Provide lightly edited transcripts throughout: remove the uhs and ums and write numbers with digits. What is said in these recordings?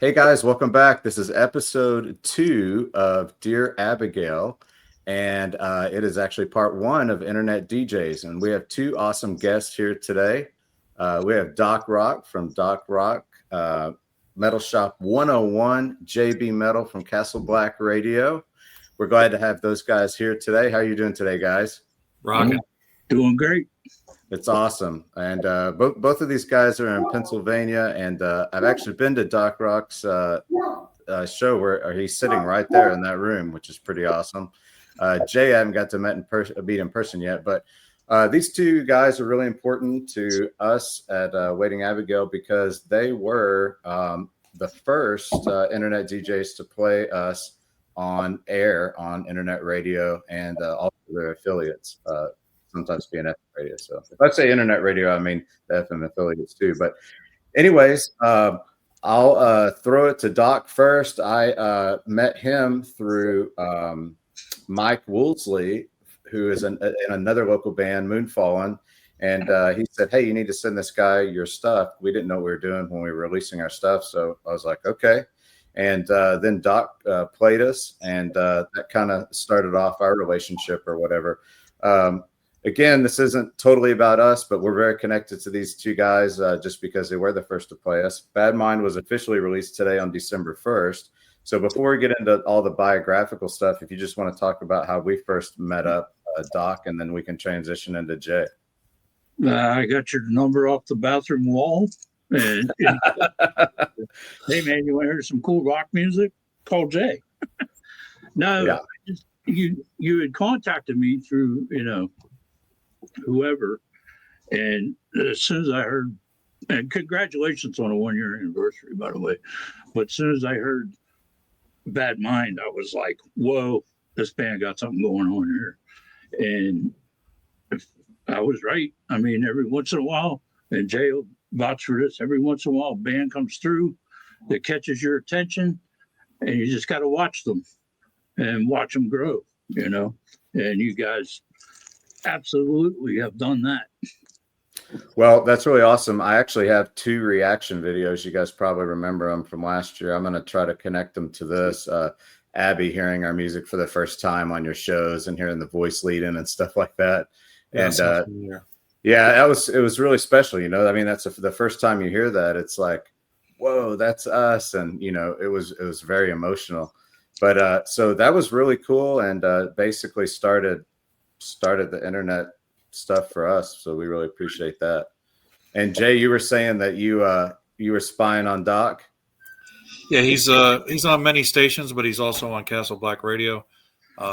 Hey guys, welcome back. This is episode 2 of Dear Abigail, and it is actually part 1 of Internet DJs. And we have 2 awesome guests here today. We have Doc Rock from Doc Rock, Metal Shop 101, JB Metal from Castle Blakk Radio. We're glad to have those guys here today. How are you doing today, guys? Rocking. Doing great. It's awesome. And both of these guys are in Pennsylvania, and I've actually been to Doc Rock's show where he's sitting right there in that room, which is pretty awesome. Jay, I haven't got to meet in person yet, but these 2 guys are really important to us at Waiting Abigail because they were the first internet DJs to play us on air on internet radio and also their affiliates. Sometimes being FM radio. So if I say internet radio, I mean the FM affiliates too. But anyways, I'll throw it to Doc first. I met him through Mike Woolsey, who is in another local band, Moonfallen. And he said, hey, you need to send this guy your stuff. We didn't know what we were doing when we were releasing our stuff. So I was like, okay. And then Doc played us, and that kind of started off our relationship or whatever. Again, this isn't totally about us, but we're very connected to these 2 guys just because they were the first to play us. Bad Mind was officially released today on December 1st. So before we get into all the biographical stuff, if you just want to talk about how we first met up, Doc, and then we can transition into Jay. I got your number off the bathroom wall. And hey, man, you want to hear some cool rock music? Call Jay. No, yeah. You had contacted me through, whoever. And as soon as I heard, and congratulations on a 1-year anniversary, by the way. But as soon as I heard Bad Mind, I was like, whoa, this band got something going on here. And I was right. I mean, every once in a while, and Jay will vouch for this, every once in a while, a band comes through that catches your attention, and you just got to watch them and watch them grow, and you guys absolutely have done that. Well, that's really awesome. I actually have 2 reaction videos. You guys probably remember them from last year. I'm going to try to connect them to this. Abby hearing our music for the first time on your shows and hearing the voice lead in and stuff like that. And yeah, it was really special. I mean, that's the first time you hear that. It's like, whoa, that's us. And, it was very emotional. But so that was really cool, and basically started the internet stuff for us. So we really appreciate that. And Jay, you were saying that you were spying on Doc. Yeah, he's on many stations, but he's also on Castle Blakk Radio.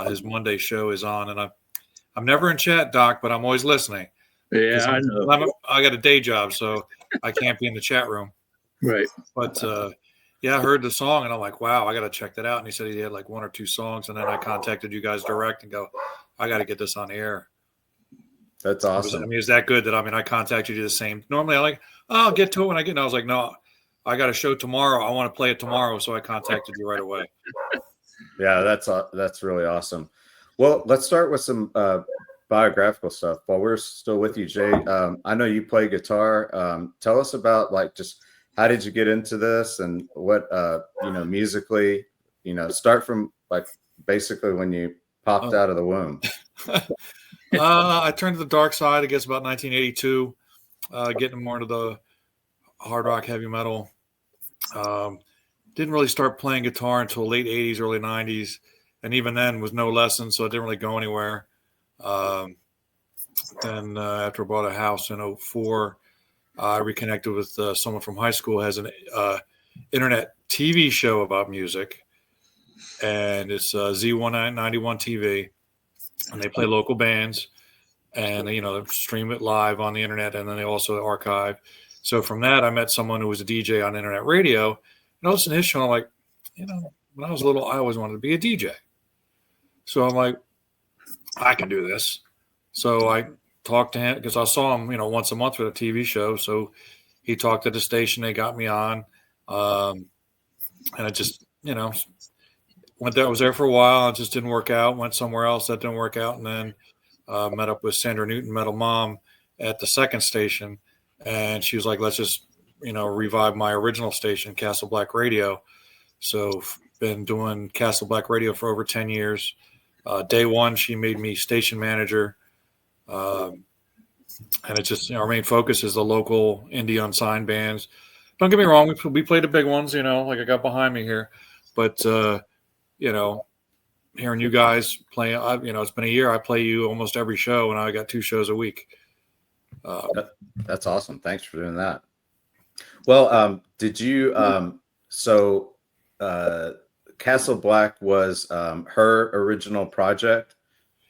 His Monday show is on, and I'm never in chat, Doc, but I'm always listening. Yeah, I know. I got a day job, so I can't be in the chat room. Right. But yeah, I heard the song, and I'm like, wow, I got to check that out. And he said he had like 1 or 2 songs, and then I contacted you guys direct and go, I got to get this on the air. That's awesome. I mean, is that good that I contacted you the same? Normally, I'll get to it when I get. And I was like, no, I got a show tomorrow. I want to play it tomorrow, so I contacted you right away. Yeah, that's really awesome. Well, let's start with some biographical stuff. While we're still with you, Jay, I know you play guitar. Tell us about just how did you get into this and what musically, start from basically when you popped out of the womb. I turned to the dark side, I guess, about 1982, getting more into the hard rock, heavy metal. Didn't really start playing guitar until late 80s, early 90s. And even then was no lessons, so I didn't really go anywhere. Then after I bought a house in 2004, I reconnected with someone from high school who has an internet TV show about music. And it's Z191 TV. And they play local bands, and they stream it live on the internet, and then they also archive. So from that, I met someone who was a DJ on internet radio, and I listened to his show. I'm like, when I was little, I always wanted to be a DJ. So I'm like, I can do this. So I talked to him because I saw him, once a month for the TV show. So he talked to the station, they got me on, and I just, I was there for a while. It just didn't work out. Went somewhere else. That didn't work out. And then met up with Sandra Newton, Metal Mom, at the second station. And she was like, let's just revive my original station, Castle Blakk Radio. So been doing Castle Blakk Radio for over 10 years. Day one, she made me station manager. And it's just, our main focus is the local indie unsigned bands. Don't get me wrong, we play the big ones, like I got behind me here. But, hearing you guys play, it's been a year. I play you almost every show, and I got 2 shows a week. That's awesome. Thanks for doing that. Well, did you, Castle Blakk was her original project?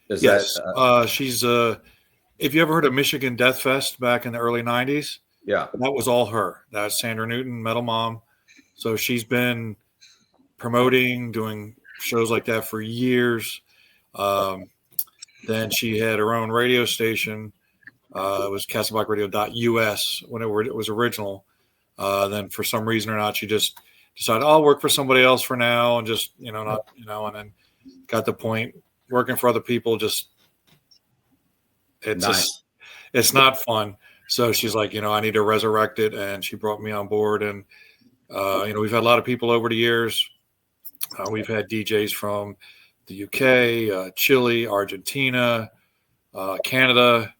Yes. She's, if you ever heard of Michigan Death Fest back in the early 90s, yeah, that was all her. That's Sandra Newton, Metal Mom. So she's been promoting, doing shows like that for years. Then she had her own radio station. It was castleblakradio.us when it was original. Then for some reason or not, she just decided, I'll work for somebody else for now, and just, and then got the point working for other people. Just, it's not fun. So she's like, I need to resurrect it. And she brought me on board. And, we've had a lot of people over the years. We've had DJs from the UK, Chile, Argentina, Canada.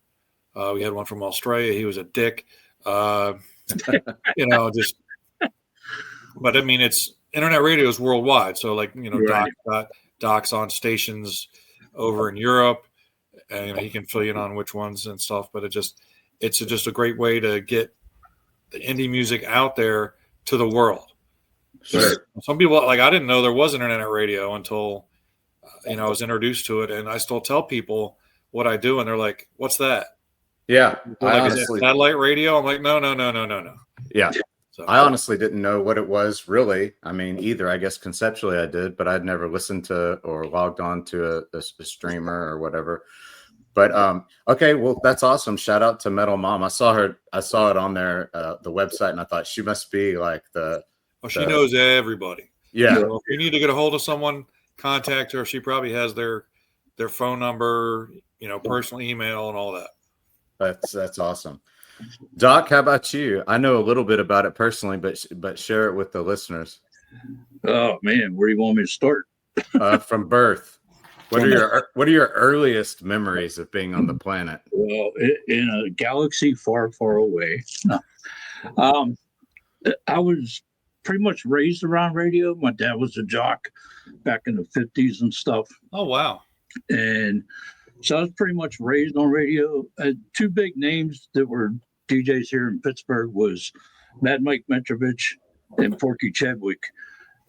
We had one from Australia. He was a dick. But I mean, it's internet radio is worldwide. So like, Right. Doc's on stations over in Europe, and he can fill you in on which ones and stuff. But it's just a great way to get the indie music out there to the world. sure. Some people, like, I didn't know there was internet radio until, I was introduced to it. And I still tell people what I do, and they're like, what's that? Yeah. Like, is it satellite radio? I'm like, no. Yeah. So, I honestly didn't know what it was really. I mean, either. I guess conceptually I did, but I'd never listened to or logged on to a streamer or whatever. But okay, well, that's awesome. Shout out to Metal Mom. I saw it on there, the website, and I thought she must be like she knows everybody. Yeah. So if you need to get a hold of someone, contact her. She probably has their phone number, personal email, and all that. That's awesome. Doc, how about you? I know a little bit about it personally, but share it with the listeners. Oh man, where do you want me to start? From birth. What are your earliest memories of being on the planet? Well, in a galaxy far, far away. I was pretty much raised around radio. My dad was a jock back in the 50s and stuff. Oh, wow. And so I was pretty much raised on radio. 2 big names that were DJs here in Pittsburgh was Mad Mike Metrovich and Porky Chadwick.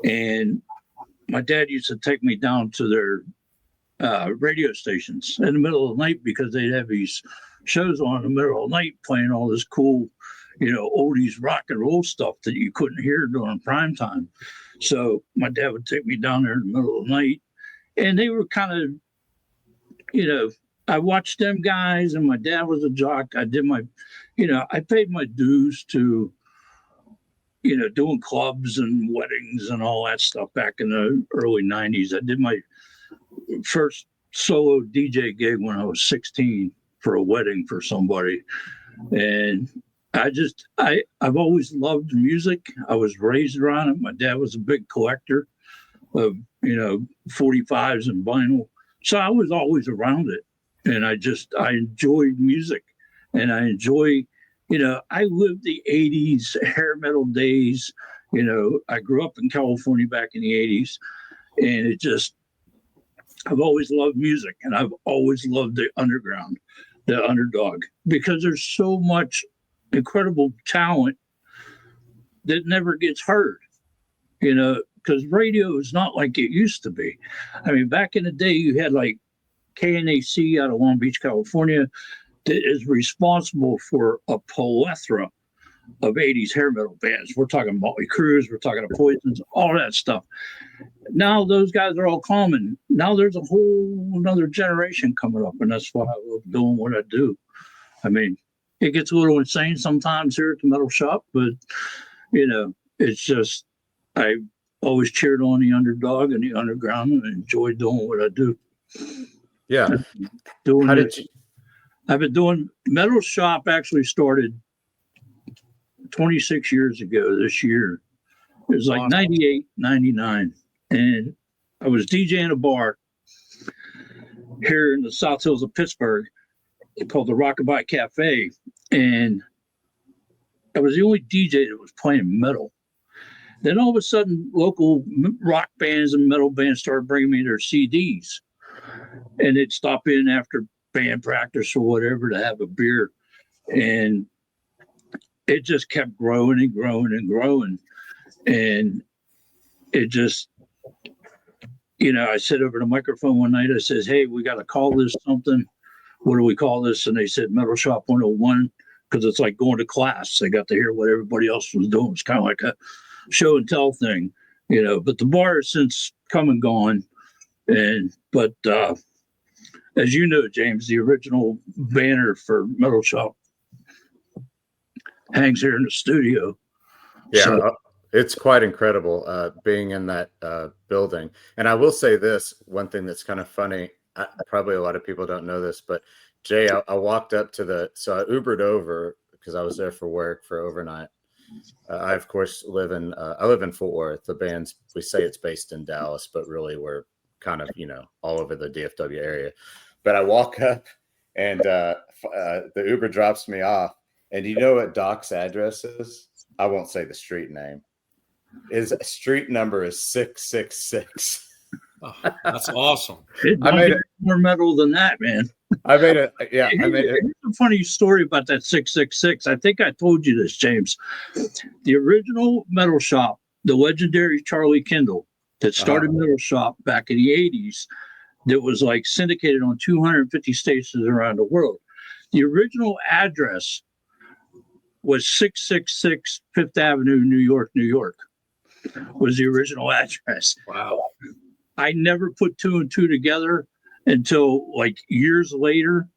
And my dad used to take me down to their radio stations in the middle of the night, because they'd have these shows on in the middle of the night playing all this cool, oldies rock and roll stuff that you couldn't hear during prime time. So my dad would take me down there in the middle of the night, and they were kind of, I watched them guys, and my dad was a jock. I did my, I paid my dues to, doing clubs and weddings and all that stuff back in the early 90s. I did my first solo DJ gig when I was 16 for a wedding for somebody. And I've always loved music. I was raised around it. My dad was a big collector of, 45s and vinyl. So I was always around it. And I enjoyed music, and I enjoy, I lived the 80s hair metal days. I grew up in California back in the 80s, and I've always loved music, and I've always loved the underground, the underdog, because there's so much incredible talent that never gets heard, because radio is not like it used to be. I mean, back in the day, you had like KNAC out of Long Beach, California, that is responsible for a plethora of 80s hair metal bands. We're talking Motley Crue, we're talking Poisons, all that stuff. Now those guys are all common. Now there's a whole another generation coming up, and that's why I love doing what I do. I mean, it gets a little insane sometimes here at the metal shop, but it's just, I always cheered on the underdog and the underground, and enjoy doing what I do. Yeah. I've been doing Metal Shop. Actually started 26 years ago this year. It was like 98, 99. And I was DJing a bar here in the South Hills of Pittsburgh called the Rockabye Cafe. And I was the only DJ that was playing metal. Then all of a sudden, local rock bands and metal bands started bringing me their CDs. And they'd stop in after band practice or whatever to have a beer. And it just kept growing and growing and growing. And it just, I said over the microphone one night, I says, hey, we got to call this something. What do we call this? And they said Metal Shop 101, because it's like going to class. They got to hear what everybody else was doing. It's kind of like a show and tell thing, but the bar has since come and gone. But as you know, James, the original banner for Metal Shop hangs here in the studio. Yeah, so, it's quite incredible being in that building. And I will say this, one thing that's kind of funny, probably a lot of people don't know this, but Jay, I walked up to so I Ubered over because I was there for work for overnight. I, of course, live in Fort Worth. The band's, we say it's based in Dallas, but really we're kind of, all over the DFW area. But I walk up and the Uber drops me off. And you know what Doc's address is? I won't say the street name. His street number is 666. Oh, that's awesome. I made it more metal than that, man. I made it. Yeah, I made it. Here's a funny story about that 666. I think I told you this, James. The original Metal Shop, the legendary Charlie Kendall that started Metal Shop back in the 80s, that was like syndicated on 250 stations around the world. The original address was 666 Fifth Avenue, New York, New York, was the original address. Wow. I never put two and two together until like years later.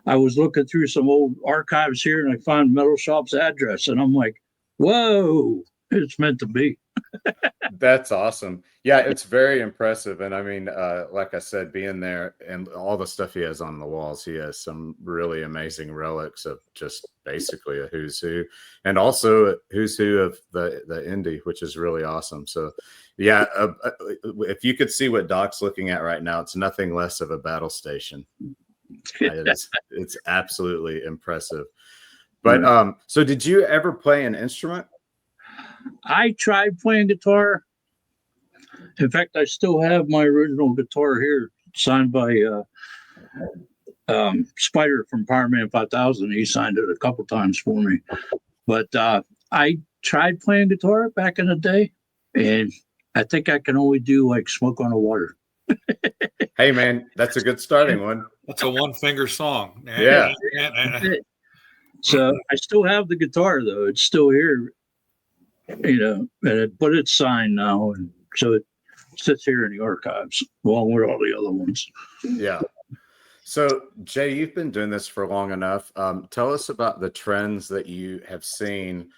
I was looking through some old archives here and I found Metal Shop's address. And I'm like, whoa, it's meant to be. That's awesome. Yeah, it's very impressive. And I mean, like I said, being there and all the stuff he has on the walls, he has some really amazing relics of just basically a who's who, and also a who's who of the indie, which is really awesome. So yeah, if you could see what Doc's looking at right now, it's nothing less of a battle station. It's absolutely impressive. But so did you ever play an instrument? I tried playing guitar. In fact, I still have my original guitar here, signed by Spider from Power Man 5000. He signed it a couple times for me. But I tried playing guitar back in the day, and I think I can only do like Smoke on the Water. Hey, man, that's a good starting one. That's a one-finger song. Yeah. So I still have the guitar, though. It's still here. But it's signed now, and so it sits here in the archives along with all the other ones. Yeah. So Jay, you've been doing this for long enough. Tell us about the trends that you have seen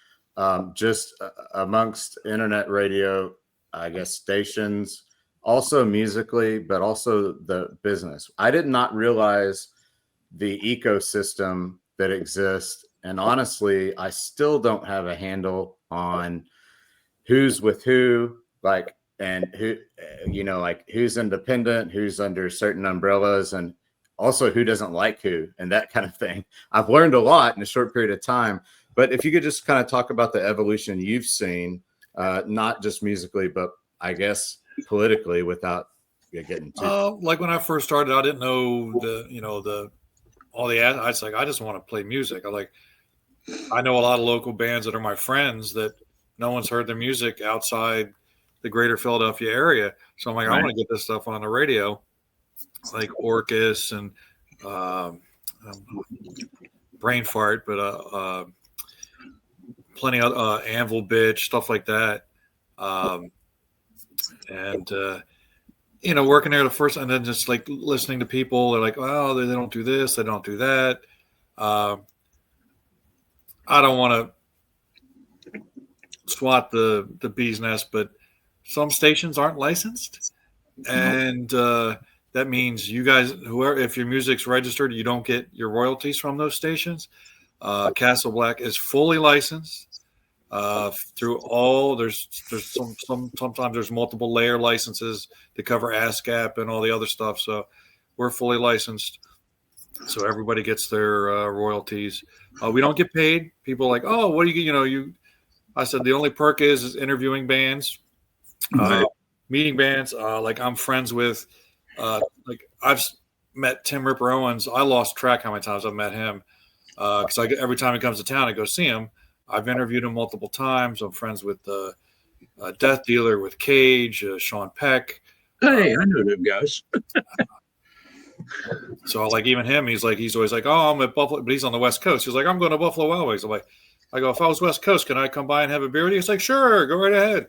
just amongst internet radio, I guess, stations, also musically, but also the business. I did not realize the ecosystem that exists. And honestly, I still don't have a handle on who's with who, and who, who's independent, who's under certain umbrellas, and also who doesn't like who, and that kind of thing. I've learned a lot in a short period of time, but if you could just kind of talk about the evolution you've seen, not just musically, but I guess politically, without getting too. Like when I first started, I didn't know all the ads. I was like, I just want to play music. I know a lot of local bands that are my friends that no one's heard their music outside the greater Philadelphia area. So I'm like, I want to get this stuff on the radio, like Orcus and Brain Fart, but plenty of Anvil Bitch, stuff like that. Working there the first, and then just like listening to people, they're like, oh, they don't do this, they don't do that. I don't want to swat the bee's nest, but some stations aren't licensed. And that means you guys, if your music's registered, you don't get your royalties from those stations. Castle Blakk is fully licensed. through all. Sometimes there's multiple layer licenses to cover ASCAP and all the other stuff. So we're fully licensed, so everybody gets their royalties. We don't get paid. People are like, oh, what do you? I said the only perk is interviewing bands, meeting bands. Like I'm friends with, like I've met Tim Ripper Owens. I lost track how many times I've met him, because every time he comes to town, I go see him. I've interviewed him multiple times. I'm friends with Death Dealer, with Cage, Sean Peck. Hey, I know them guys. So like even him, he's always like, oh, I'm at Buffalo, but he's on the West Coast. He's like, I'm going to Buffalo Wild Wings. I go, if I was West Coast, can I come by and have a beer with you? He's like, sure, go right ahead.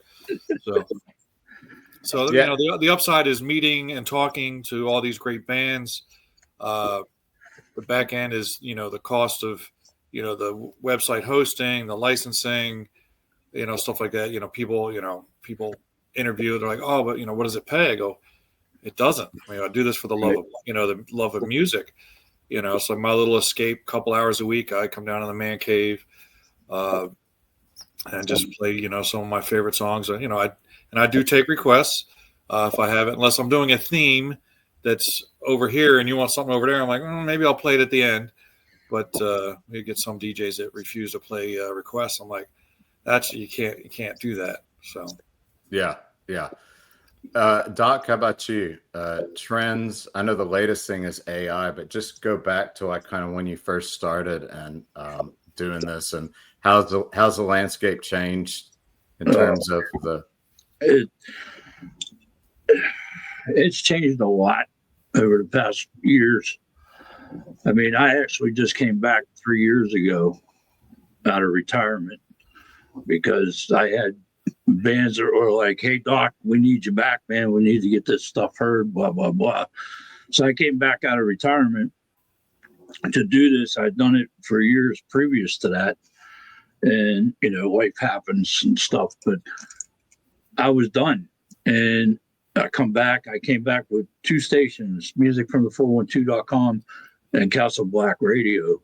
So Yeah. the upside is meeting and talking to all these great bands. The back end is, the cost of, the website hosting, the licensing, stuff like that. People interview. They're like, oh, but what does it pay? I go, it doesn't. I do this for the love of, the love of music. So my little escape, couple hours a week, I come down to the man cave, and just play, some of my favorite songs. I do take requests if I have it, unless I'm doing a theme that's over here and you want something over there. I'm like, maybe I'll play it at the end. But you get some DJs that refuse to play requests. I'm like, you can't do that. So yeah. Doc, how about you? Trends. I know the latest thing is AI, but just go back to like kind of when you first started and doing this, and how's the landscape changed in terms of the. It's changed a lot over the past years. I mean, I actually just came back 3 years ago out of retirement because I had bands that were like, hey, Doc, we need you back, man. We need to get this stuff heard, blah, blah, blah. So I came back out of retirement to do this. I'd done it for years previous to that. And, life happens and stuff, but I was done. And I came back with 2 stations, music from the 412.com and Castle Blakk Radio.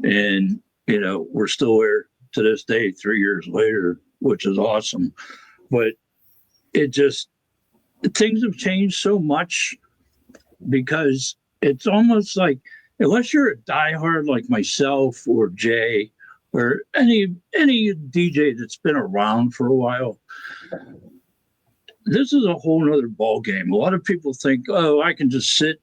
And, we're still there to this day, 3 years later, which is awesome. But things have changed so much because it's almost like, unless you're a diehard like myself or Jay or any DJ that's been around for a while, this is a whole nother ball game. A lot of people think, oh, I can just sit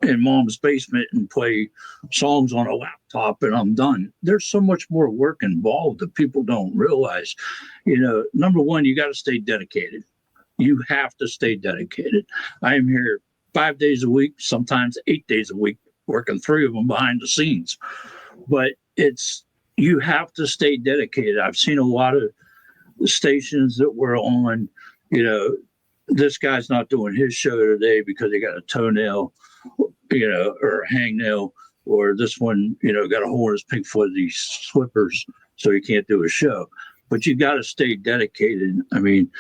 in mom's basement and play songs on a laptop and I'm done. There's so much more work involved that people don't realize. Number one, you got to stay dedicated. You have to stay dedicated. I am here 5 days a week, sometimes 8 days a week, working 3 of them behind the scenes. But you have to stay dedicated. I've seen a lot of the stations that were on, this guy's not doing his show today because he got a toenail, or a hangnail, or this one, got a hole in his pink fuzzy slippers, so he can't do a show. But you got to stay dedicated. I mean,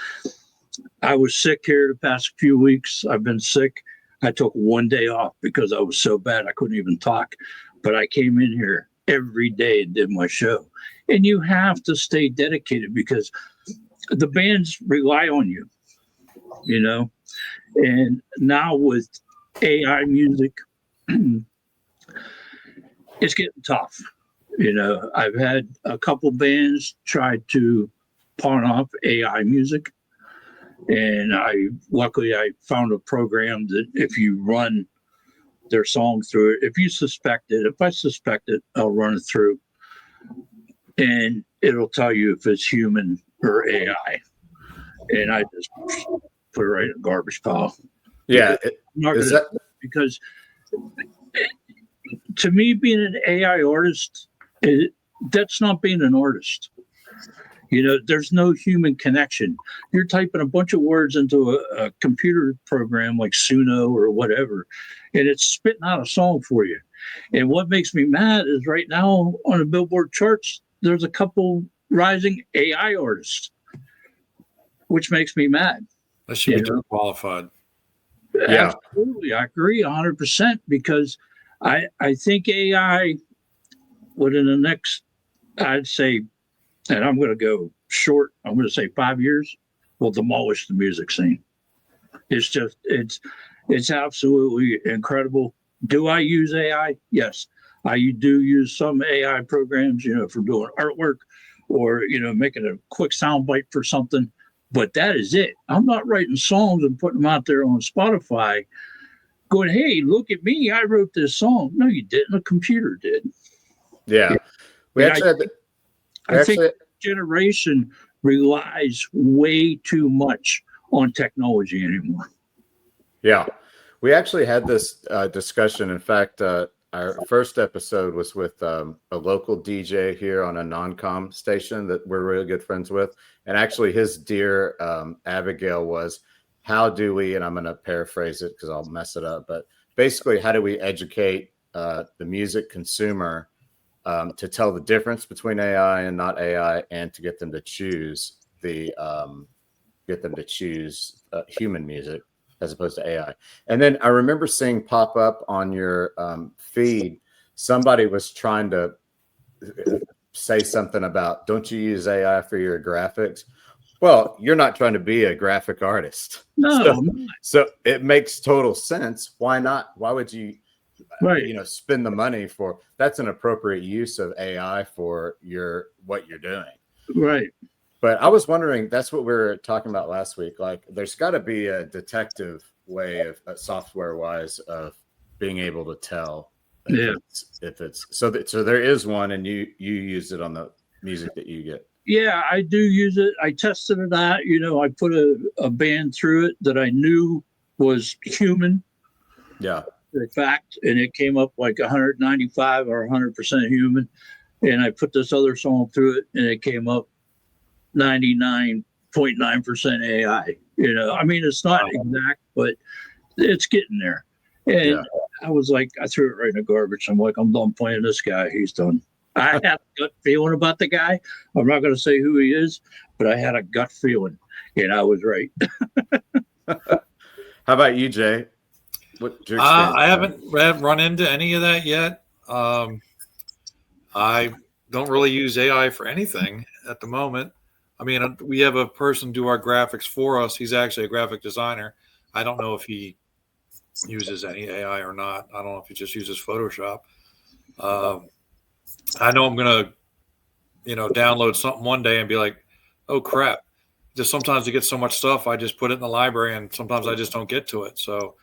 I was sick here the past few weeks. I've been sick. I took 1 day off because I was so bad I couldn't even talk. But I came in here every day and did my show. And you have to stay dedicated because the bands rely on you, And now with AI music, it's getting tough. I've had a couple bands try to pawn off AI music. And luckily I found a program that if you run their song through it, if I suspect it, I'll run it through. And it'll tell you if it's human or AI. And I just put it right in a garbage pile. Yeah. Because to me, being an AI artist, that's not being an artist. There's no human connection. You're typing a bunch of words into a computer program like Suno or whatever, and it's spitting out a song for you. And what makes me mad is right now on the Billboard charts, there's a couple rising AI artists, which makes me mad. That should be disqualified. Yeah, absolutely. I agree 100% because I think AI within the next, I'd say and I'm going to go short. I'm going to say 5 years will demolish the music scene. It's just, it's absolutely incredible. Do I use AI? Yes. I do use some AI programs, for doing artwork or, making a quick sound bite for something. But that is it. I'm not writing songs and putting them out there on Spotify going, hey, look at me. I wrote this song. No, you didn't. A computer did. Yeah. I think generation relies way too much on technology anymore. Yeah. We actually had this discussion. In fact, our first episode was with a local DJ here on a non-com station that we're really good friends with. And actually his dear Abigail was, how do we, and I'm going to paraphrase it because I'll mess it up, but basically, how do we educate the music consumer to tell the difference between AI and not AI, and to get them to choose human music as opposed to AI. And then I remember seeing pop up on your feed, somebody was trying to say something about, don't you use AI for your graphics? Well, you're not trying to be a graphic artist. No. So it makes total sense. Why not? Why would you, spend the money for, that's an appropriate use of AI for what you're doing. Right. But I was wondering, that's what we were talking about last week. Like, there's got to be a detective way of software wise of being able to tell if it's so there is one, and you use it on the music that you get. Yeah, I do use it. I tested it out. I put a band through it that I knew was human. Yeah. For a fact, and it came up like 195 or 100% human. And I put this other song through it, and it came up 99.9% AI. I mean, it's not exact, but it's getting there. And I was like, I threw it right in the garbage. I'm like, I'm done playing this guy. He's done. I had a gut feeling about the guy. I'm not going to say who he is, but I had a gut feeling, and I was right. How about you, Jay? I haven't run into any of that yet. I don't really use AI for anything at the moment. I mean, we have a person do our graphics for us. He's actually a graphic designer. I don't know if he uses any AI or not. I don't know if he just uses Photoshop. I know I'm going to, download something one day and be like, oh, crap. Just sometimes you get so much stuff, I just put it in the library, and sometimes I just don't get to it. So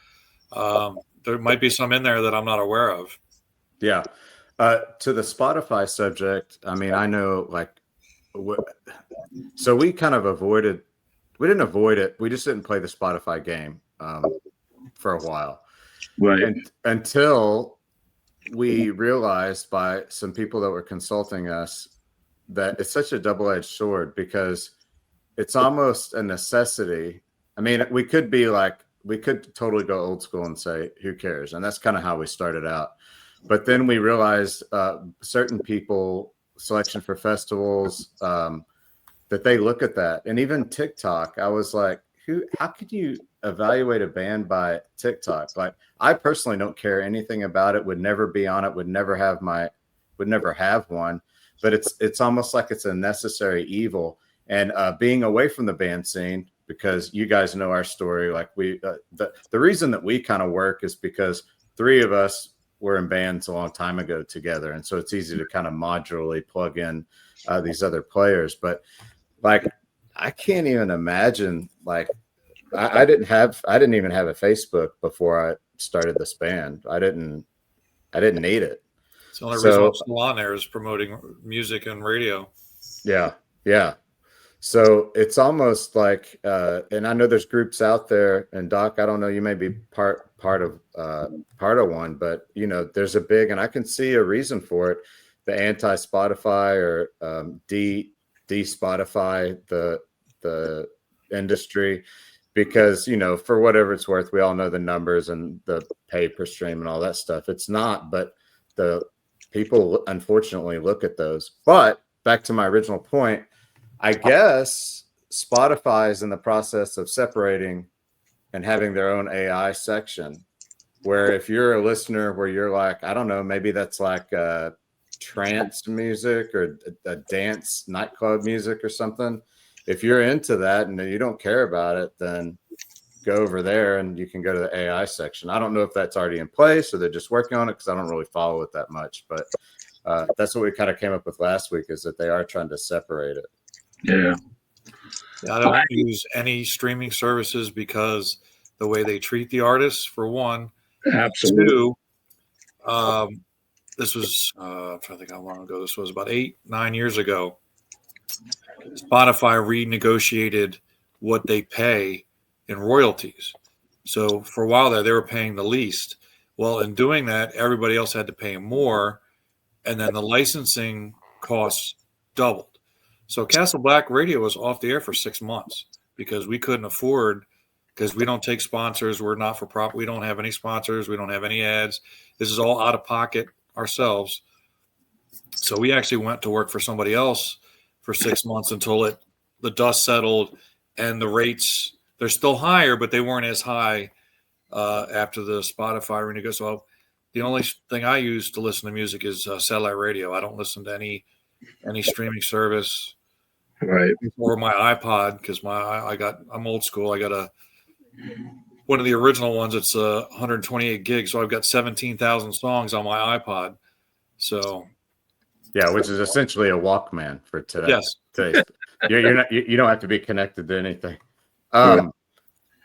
there might be some in there that I'm not aware of. Yeah. To the Spotify subject, I mean, I know, so we kind of we didn't avoid it. We just didn't play the Spotify game for a while. Right. Until we realized by some people that were consulting us that it's such a double-edged sword, because it's almost a necessity. I mean, we could totally go old school and say, who cares? And that's kind of how we started out. But then we realized certain people, selection for festivals, that they look at that. And even TikTok, I was like, how could you evaluate a band by TikTok? Like, I personally don't care anything about it, would never be on it, would never have one. But it's almost like it's a necessary evil. And being away from the band scene, because you guys know our story, like the reason that we kind of work is because three of us were in bands a long time ago together, and so it's easy to kind of modularly plug in these other players. But like, I can't even imagine, like, I didn't even have a Facebook before I started this band. I didn't need it. It's the only reason I'm still on there is promoting music and radio. Yeah. So it's almost like, and I know there's groups out there, and Doc, I don't know, you may be part of one, but there's a big, and I can see a reason for it, the anti-Spotify or de-Spotify the industry, because for whatever it's worth, we all know the numbers and the pay per stream and all that stuff. It's not, but the people unfortunately look at those. But back to my original point, I guess Spotify is in the process of separating and having their own AI section, where if you're a listener where you're like, I don't know, maybe that's like trance music or a dance nightclub music or something, if you're into that and you don't care about it, then go over there and you can go to the AI section. I don't know if that's already in place or they're just working on it because I don't really follow it that much. But that's what we kind of came up with last week, is that they are trying to separate it. Yeah. I don't use any streaming services because the way they treat the artists, for one. Absolutely. Two, this was, I'm trying to think how long ago this was, about 8-9 years ago. Spotify renegotiated what they pay in royalties. So for a while there, they were paying the least. Well, in doing that, everybody else had to pay more, and then the licensing costs doubled. So Castle Blakk Radio was off the air for 6 months because we couldn't afford, because we don't take sponsors. We're not for profit. We don't have any sponsors. We don't have any ads. This is all out of pocket ourselves. So we actually went to work for somebody else for 6 months until the dust settled, and the rates, they're still higher, but they weren't as high after the Spotify renegotiation. So the only thing I use to listen to music is satellite radio. I don't listen to any streaming service, right? Or my iPod, because I'm old school. I got one of the original ones. It's 128 gigs, so I've got 17,000 songs on my iPod. So yeah, which is essentially a Walkman for today. Yes, you don't have to be connected to anything.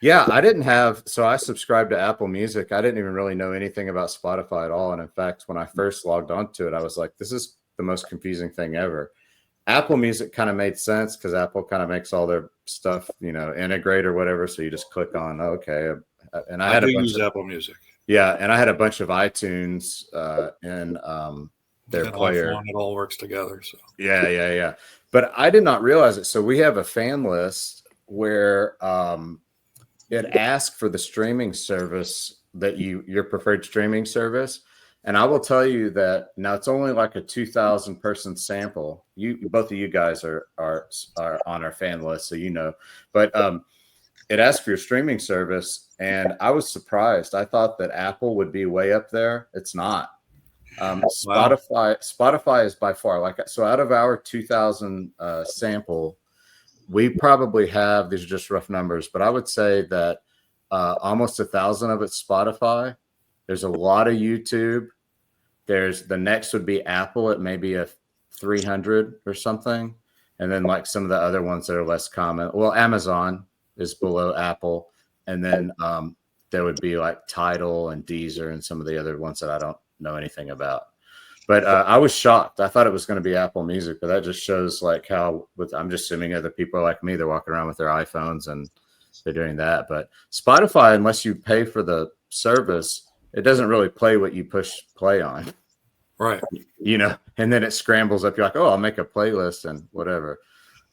Yeah, I subscribed to Apple Music. I didn't even really know anything about Spotify at all. And in fact, when I first logged onto it, I was like, this is the most confusing thing ever. Apple Music kind of made sense because Apple kind of makes all their stuff, integrate or whatever. So you just click on, okay. And I use Apple Music. Yeah. And I had a bunch of iTunes in their player. It all works together. So yeah. But I did not realize it. So we have a fan list where it asks for the streaming service that your preferred streaming service. And I will tell you that now it's only like a 2,000 person sample. Both of you guys are on our fan list, so but it asks for your streaming service, and I was surprised. I thought that Apple would be way up there. It's not. Spotify is by far out of our 2,000 sample, we probably have, these are just rough numbers, but I would say that almost 1,000 of it's Spotify. There's a lot of YouTube. The next would be Apple at maybe a 300 or something. And then like some of the other ones that are less common. Well, Amazon is below Apple. And then there would be like Tidal and Deezer and some of the other ones that I don't know anything about. But I was shocked. I thought it was going to be Apple Music, but that just shows like how, I'm just assuming other people like me, they're walking around with their iPhones and they're doing that. But Spotify, unless you pay for the service, it doesn't really play what you push play on. Right. And then it scrambles up. You're like, oh, I'll make a playlist and whatever.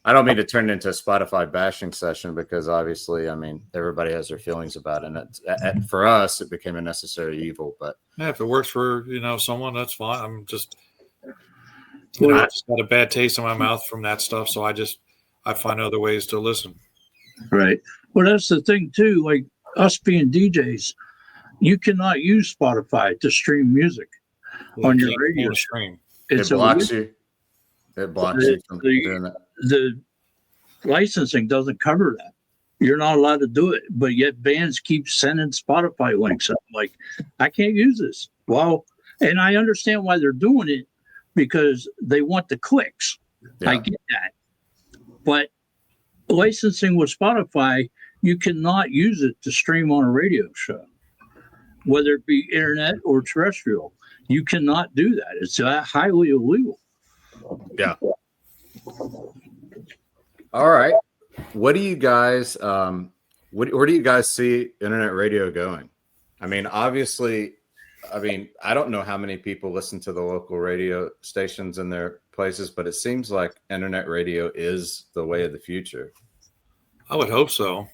I don't mean to turn it into a Spotify bashing session because obviously, everybody has their feelings about it. And for us, it became a necessary evil. But yeah, if it works for, someone, that's fine. I'm just, I just got a bad taste in my mouth from that stuff. So I find other ways to listen. Right. Well, that's the thing too. Like us being DJs, you cannot use Spotify to stream music on your radio stream. It blocks you. It blocks you from doing that. The licensing doesn't cover that. You're not allowed to do it, but yet bands keep sending Spotify links. I'm like, I can't use this. Well, and I understand why they're doing it because they want the clicks. Yeah. I get that. But licensing with Spotify, you cannot use it to stream on a radio show, whether it be internet or terrestrial. You cannot do that. It's highly illegal. Yeah. All right. What do you guys, where do you guys see internet radio going? Obviously, I don't know how many people listen to the local radio stations in their places, but it seems like internet radio is the way of the future. I would hope so.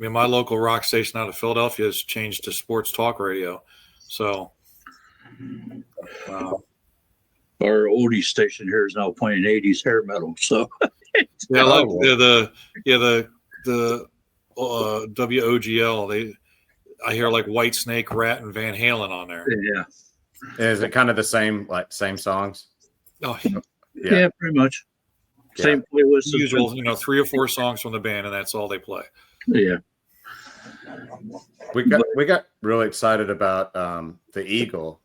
My local rock station out of Philadelphia has changed to sports talk radio. So, our oldie station here is now playing 80s hair metal. So, the WOGL. I hear like Whitesnake, Rat, and Van Halen on there. Yeah. Is it kind of the same songs? Oh, Yeah, pretty much. Yeah. Same playlist. as usual, 3 or 4 songs from the band, and that's all they play. Yeah. We got really excited about the Eagle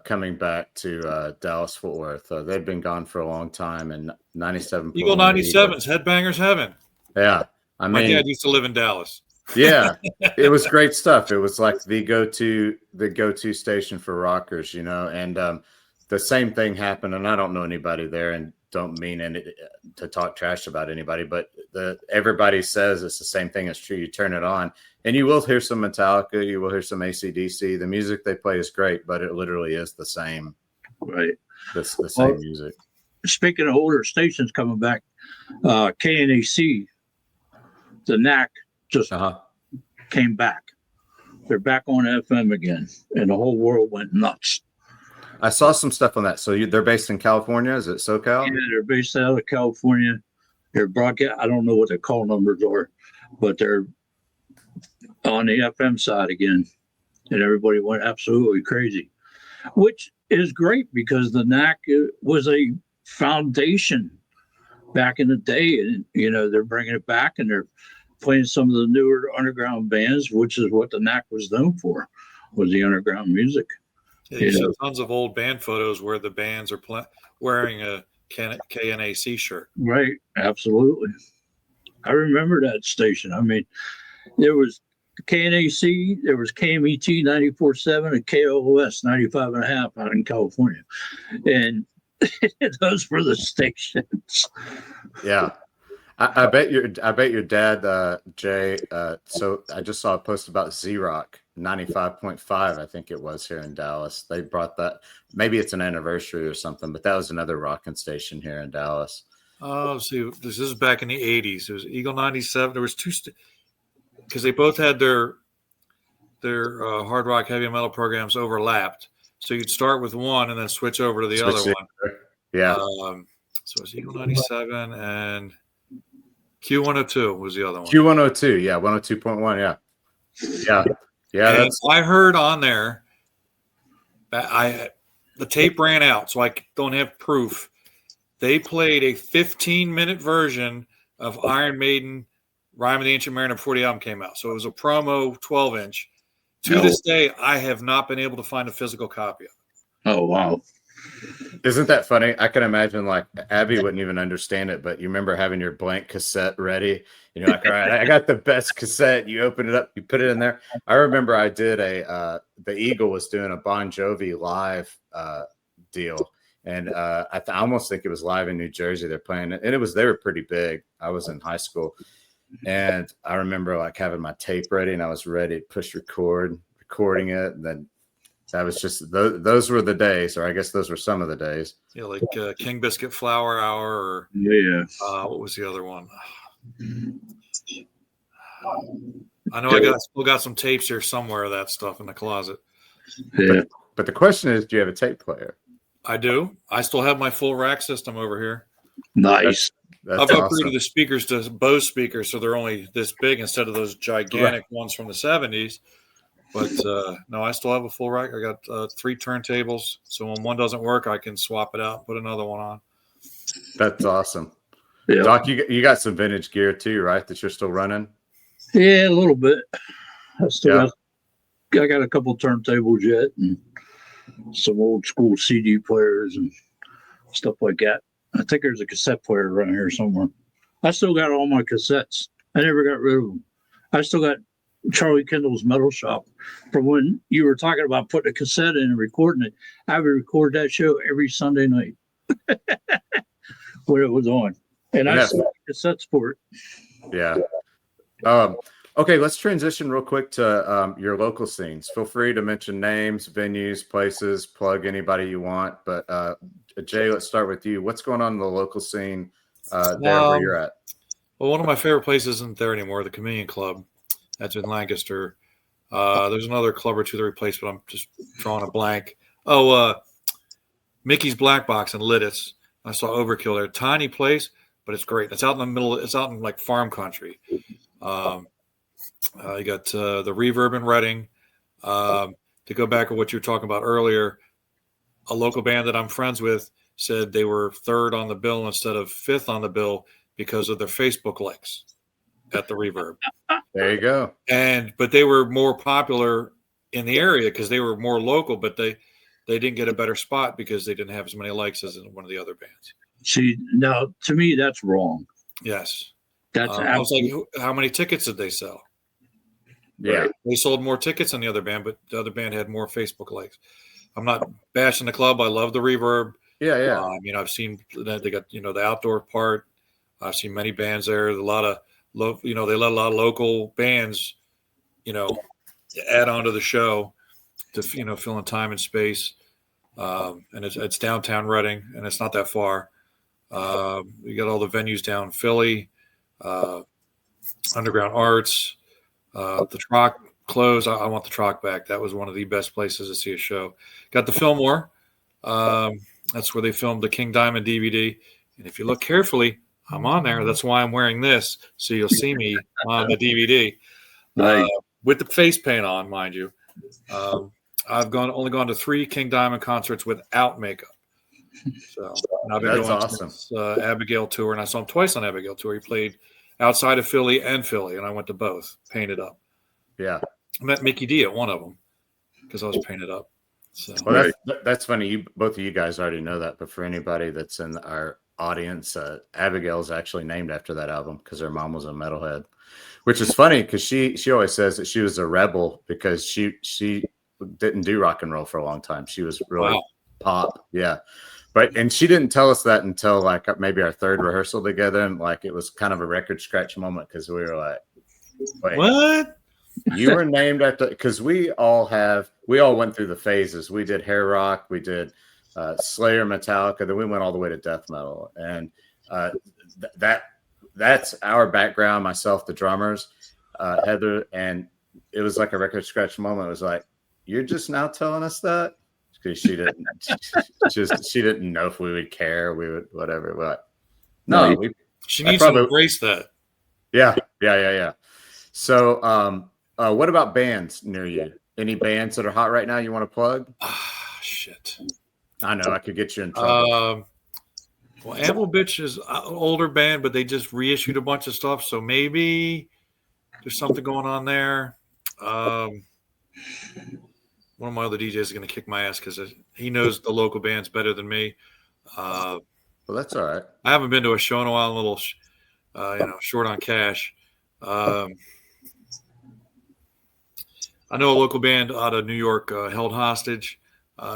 coming back to Dallas Fort Worth. They've been gone for a long time, and 97. Eagle 97's Headbangers Heaven. Yeah, I My mean, dad used to live in Dallas. yeah, it was great stuff. It was like the go-to station for rockers, and the same thing happened. And I don't know anybody there, and don't mean to talk trash about anybody, but everybody says it's the same thing. It's true. You turn it on, and you will hear some Metallica, you will hear some AC/DC. The music they play is great, but it literally is the same. Right. The same music. Speaking of older stations coming back, KNAC, the Knack just came back. They're back on FM again, and the whole world went nuts. I saw some stuff on that. So they're based in California? Is it SoCal? Yeah, they're based out of California. They're broadcast. I don't know what the call numbers are, but they're on the FM side again, and everybody went absolutely crazy, which is great because the Knack was a foundation back in the day, and they're bringing it back, and they're playing some of the newer underground bands, which is what the Knack was known for, was the underground music. Yeah, you see tons of old band photos where the bands are wearing a KNAC shirt. Right, absolutely. I remember that station. I mean, there was KNAC, there was KMET 94.7 and KOS 95.5 out in California. And those were the stations. Yeah. I bet your dad, Jay. So I just saw a post about Z-Rock 95.5. I think it was here in Dallas. They brought that. Maybe it's an anniversary or something, but that was another rocking station here in Dallas. Oh, see, this is back in the 80s. It was Eagle 97. There was two, because they both had their hard rock heavy metal programs overlapped. So you'd start with one and then switch over to the other one. Yeah. So it's Eagle 97 and Q102 was the other one. Q102, yeah, 102.1, yeah. And I heard on there that the tape ran out, so I don't have proof. They played a 15-minute version of Iron Maiden, Rime of the Ancient Mariner before the album came out. So it was a promo 12-inch. To this day, I have not been able to find a physical copy of it. Oh, wow. Isn't that funny? I can imagine, like, Abby wouldn't even understand it, but you remember having your blank cassette ready, and you're like, all right, I got the best cassette. You open it up, you put it in there. I remember I did the Eagle was doing a Bon Jovi live deal, and I almost think it was live in New Jersey. They're playing it, and they were pretty big. I was in high school, and I remember like having my tape ready, and I was ready to push recording it, and then that was just those were the days, or I guess those were some of the days. Yeah, like King Biscuit Flower Hour, or what was the other one? I know I still got some tapes here somewhere of that stuff in the closet. Yeah. But the question is, do you have a tape player? I do. I still have my full rack system over here. Nice. That's I've awesome. upgraded the speakers to Bose speakers, so they're only this big instead of those gigantic ones from the 70s. But no, I still have a full rack. I got 3 turntables, so when one doesn't work, I can swap it out and put another one on. That's awesome. Yeah. Doc, you got some vintage gear too, right? That you're still running? Yeah, a little bit. I got a couple turntables yet, and some old school CD players and stuff like that. I think there's a cassette player around here somewhere. I still got all my cassettes. I never got rid of them. I still got Charlie Kendall's Metal Shop from when you were talking about putting a cassette in and recording it. I would record that show every Sunday night when it was on. And I still have cassettes for it. Yeah. Okay, let's transition real quick to your local scenes. Feel free to mention names, venues, places, plug anybody you want. But Jay, let's start with you. What's going on in the local scene there where you're at? Well, one of my favorite places isn't there anymore, the Chameleon Club. That's in Lancaster. There's another club or two that replaced, but I'm just drawing a blank. Mickey's Black Box in Lititz. I saw Overkill there. Tiny place, but it's great. It's out in the middle. It's out in like farm country. You got the Reverb in Reading. To go back to what you were talking about earlier, a local band that I'm friends with said they were third on the bill instead of fifth on the bill because of their Facebook likes at the Reverb. There you go. But they were more popular in the area because they were more local, but they didn't get a better spot because they didn't have as many likes as in one of the other bands. See, now to me, that's wrong. Yes. That's I was like, how many tickets did they sell? Yeah. They sold more tickets than the other band, but the other band had more Facebook likes. I'm not bashing the club. I love the Reverb. Yeah. I've seen that they got, the outdoor part. I've seen many bands there. A lot of, they let a lot of local bands, add on to the show to, fill in time and space. And it's downtown Reading, and it's not that far. We got all the venues down in Philly, Underground Arts, the Troc closed. I want the Troc back. That was one of the best places to see a show. Got the Fillmore. That's where they filmed the King Diamond DVD. And if you look carefully, I'm on there. That's why I'm wearing this. So you'll see me on the DVD with the face paint on, mind you. I've only gone to 3 King Diamond concerts without makeup. So I've been going awesome. Since Abigail tour, and I saw him twice on Abigail tour. He played outside of Philly, and I went to both, painted up. Yeah. I met Mickey D at one of them because I was painted up. So well, that's funny. Both of you guys already know that, but for anybody that's in our audience, Abigail is actually named after that album because her mom was a metalhead, which is funny because she always says that she was a rebel because she didn't do rock and roll for a long time. She was really pop. Yeah. And she didn't tell us that until like maybe our third rehearsal together. And like, it was kind of a record scratch moment because we were like, wait, what? You were named after, because we all went through the phases. We did hair rock, we did Slayer, Metallica, then we went all the way to death metal. And that's our background, myself, the drummers, Heather. And it was like a record scratch moment. It was like, you're just now telling us that? Because she didn't know if we would care, we would whatever. But no, she needs to embrace that. Yeah. So, what about bands near you? Any bands that are hot right now you want to plug? Shit. I know I could get you in trouble. Well, Amble Bitch is an older band, but they just reissued a bunch of stuff, so maybe there's something going on there. One of my other DJs is going to kick my ass because he knows the local bands better than me. Well, that's all right. I haven't been to a show in a while. I'm a little, short on cash. I know a local band out of New York, Held Hostage.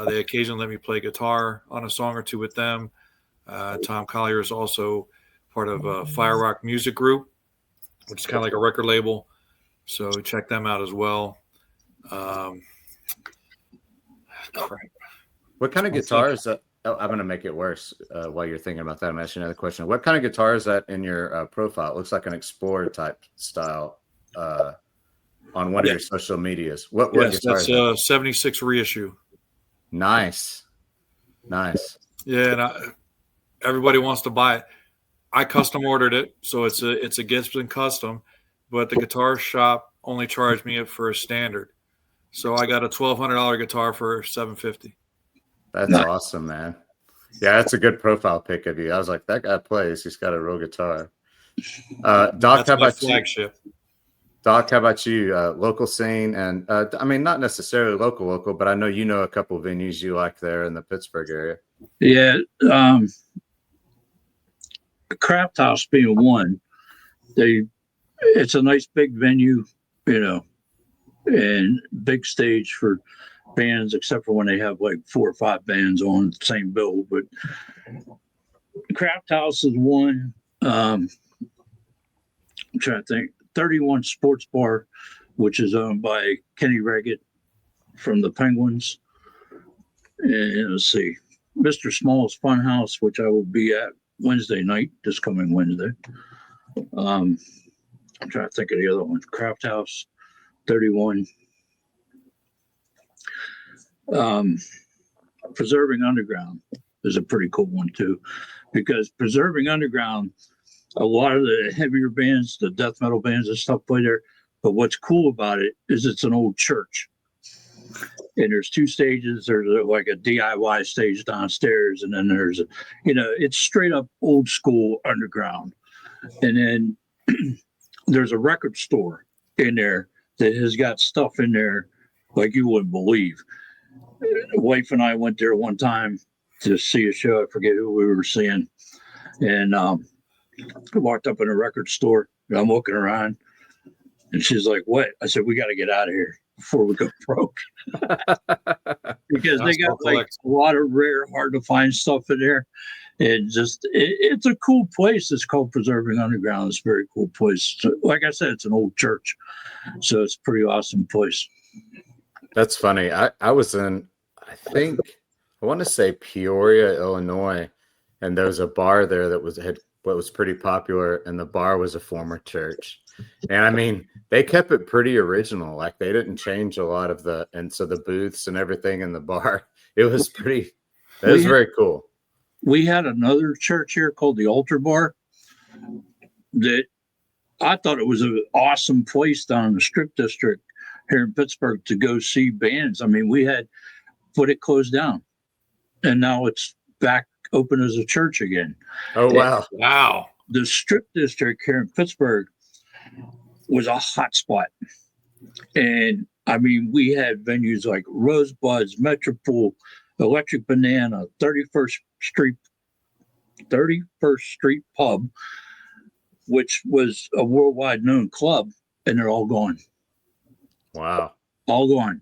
They occasionally let me play guitar on a song or two with them. Tom Collier is also part of Fire Rock Music Group, which is kind of like a record label. So check them out as well. What kind of guitar is that? Oh, I'm going to make it worse while you're thinking about that. I'm asking another question. What kind of guitar is that in your profile? It looks like an Explorer type style on one of your social medias. What guitar that's is that? 76 reissue. Nice. Yeah, and everybody wants to buy it. I custom ordered it, so it's a Gibson custom, but the guitar shop only charged me for a standard. So I got a $1,200 guitar for $750. That's awesome, man. Yeah, that's a good profile pic of you. I was like, that guy plays. He's got a real guitar. Doc, that's how about flagship. you? Doc, how about you? Local scene, and I mean, not necessarily local, but I know you know a couple of venues you like there in the Pittsburgh area. Yeah, Craft House being one. It's a nice big venue, and big stage for bands, except for when they have like 4 or 5 bands on the same bill. But Craft House is one. I'm trying to think. 31 Sports Bar, which is owned by Kenny Reggett from the Penguins. And let's see, Mr. Small's Funhouse, which I will be at Wednesday night, this coming Wednesday. I'm trying to think of the other ones. Craft House, 31. Preserving Underground is a pretty cool one too, because Preserving Underground, a lot of the heavier bands, the death metal bands and stuff play there. But what's cool about it is it's an old church. and there's 2 stages. There's like a DIY stage downstairs, and then there's it's straight up old school underground. And then there's a record store in there that has got stuff in there like you wouldn't believe. The wife and I went there one time to see a show. I forget who we were seeing, and I walked up in a record store. And I'm looking around, and she's like, "What?" I said, "We got to get out of here before we go broke," because they got like a lot of rare, hard to find stuff in there. And just it's a cool place. It's called Preserving Underground. It's a very cool place. So, like I said, it's an old church, so it's a pretty awesome place. That's funny. I was in, I think, I want to say Peoria, Illinois, and there was a bar there that was pretty popular, and the bar was a former church. And I mean, they kept it pretty original. Like they didn't change a lot of and so the booths and everything in the bar, it was very cool. We had another church here called the Altar Bar that I thought it was an awesome place down in the Strip District here in Pittsburgh to go see bands. I mean, but it closed down, and now it's back open as a church again. Oh, wow. Wow. The Strip District here in Pittsburgh was a hot spot. And I mean, we had venues like Rosebuds, Metropool, Electric Banana, 31st Street Pub, which was a worldwide known club, and they're all gone. Wow. All gone.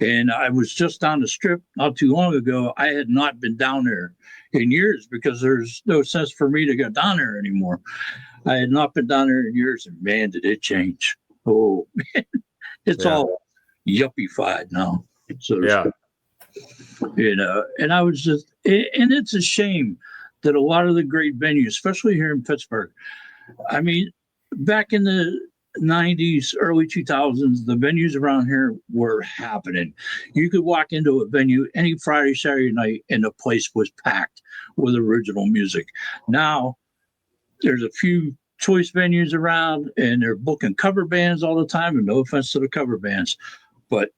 And I was just down the Strip not too long ago. I had not been down there in years because there's no sense for me to go down there anymore. I had not been down there in years, and man, did it change. Oh, man. It's all yuppie-fied now. So yeah. And I was just, and it's a shame that a lot of the great venues, especially here in Pittsburgh, I mean, back in the 90s, early 2000s, the venues around here were happening. You could walk into a venue any Friday, Saturday night, and the place was packed with original music. Now, there's a few choice venues around, and they're booking cover bands all the time, and no offense to the cover bands, but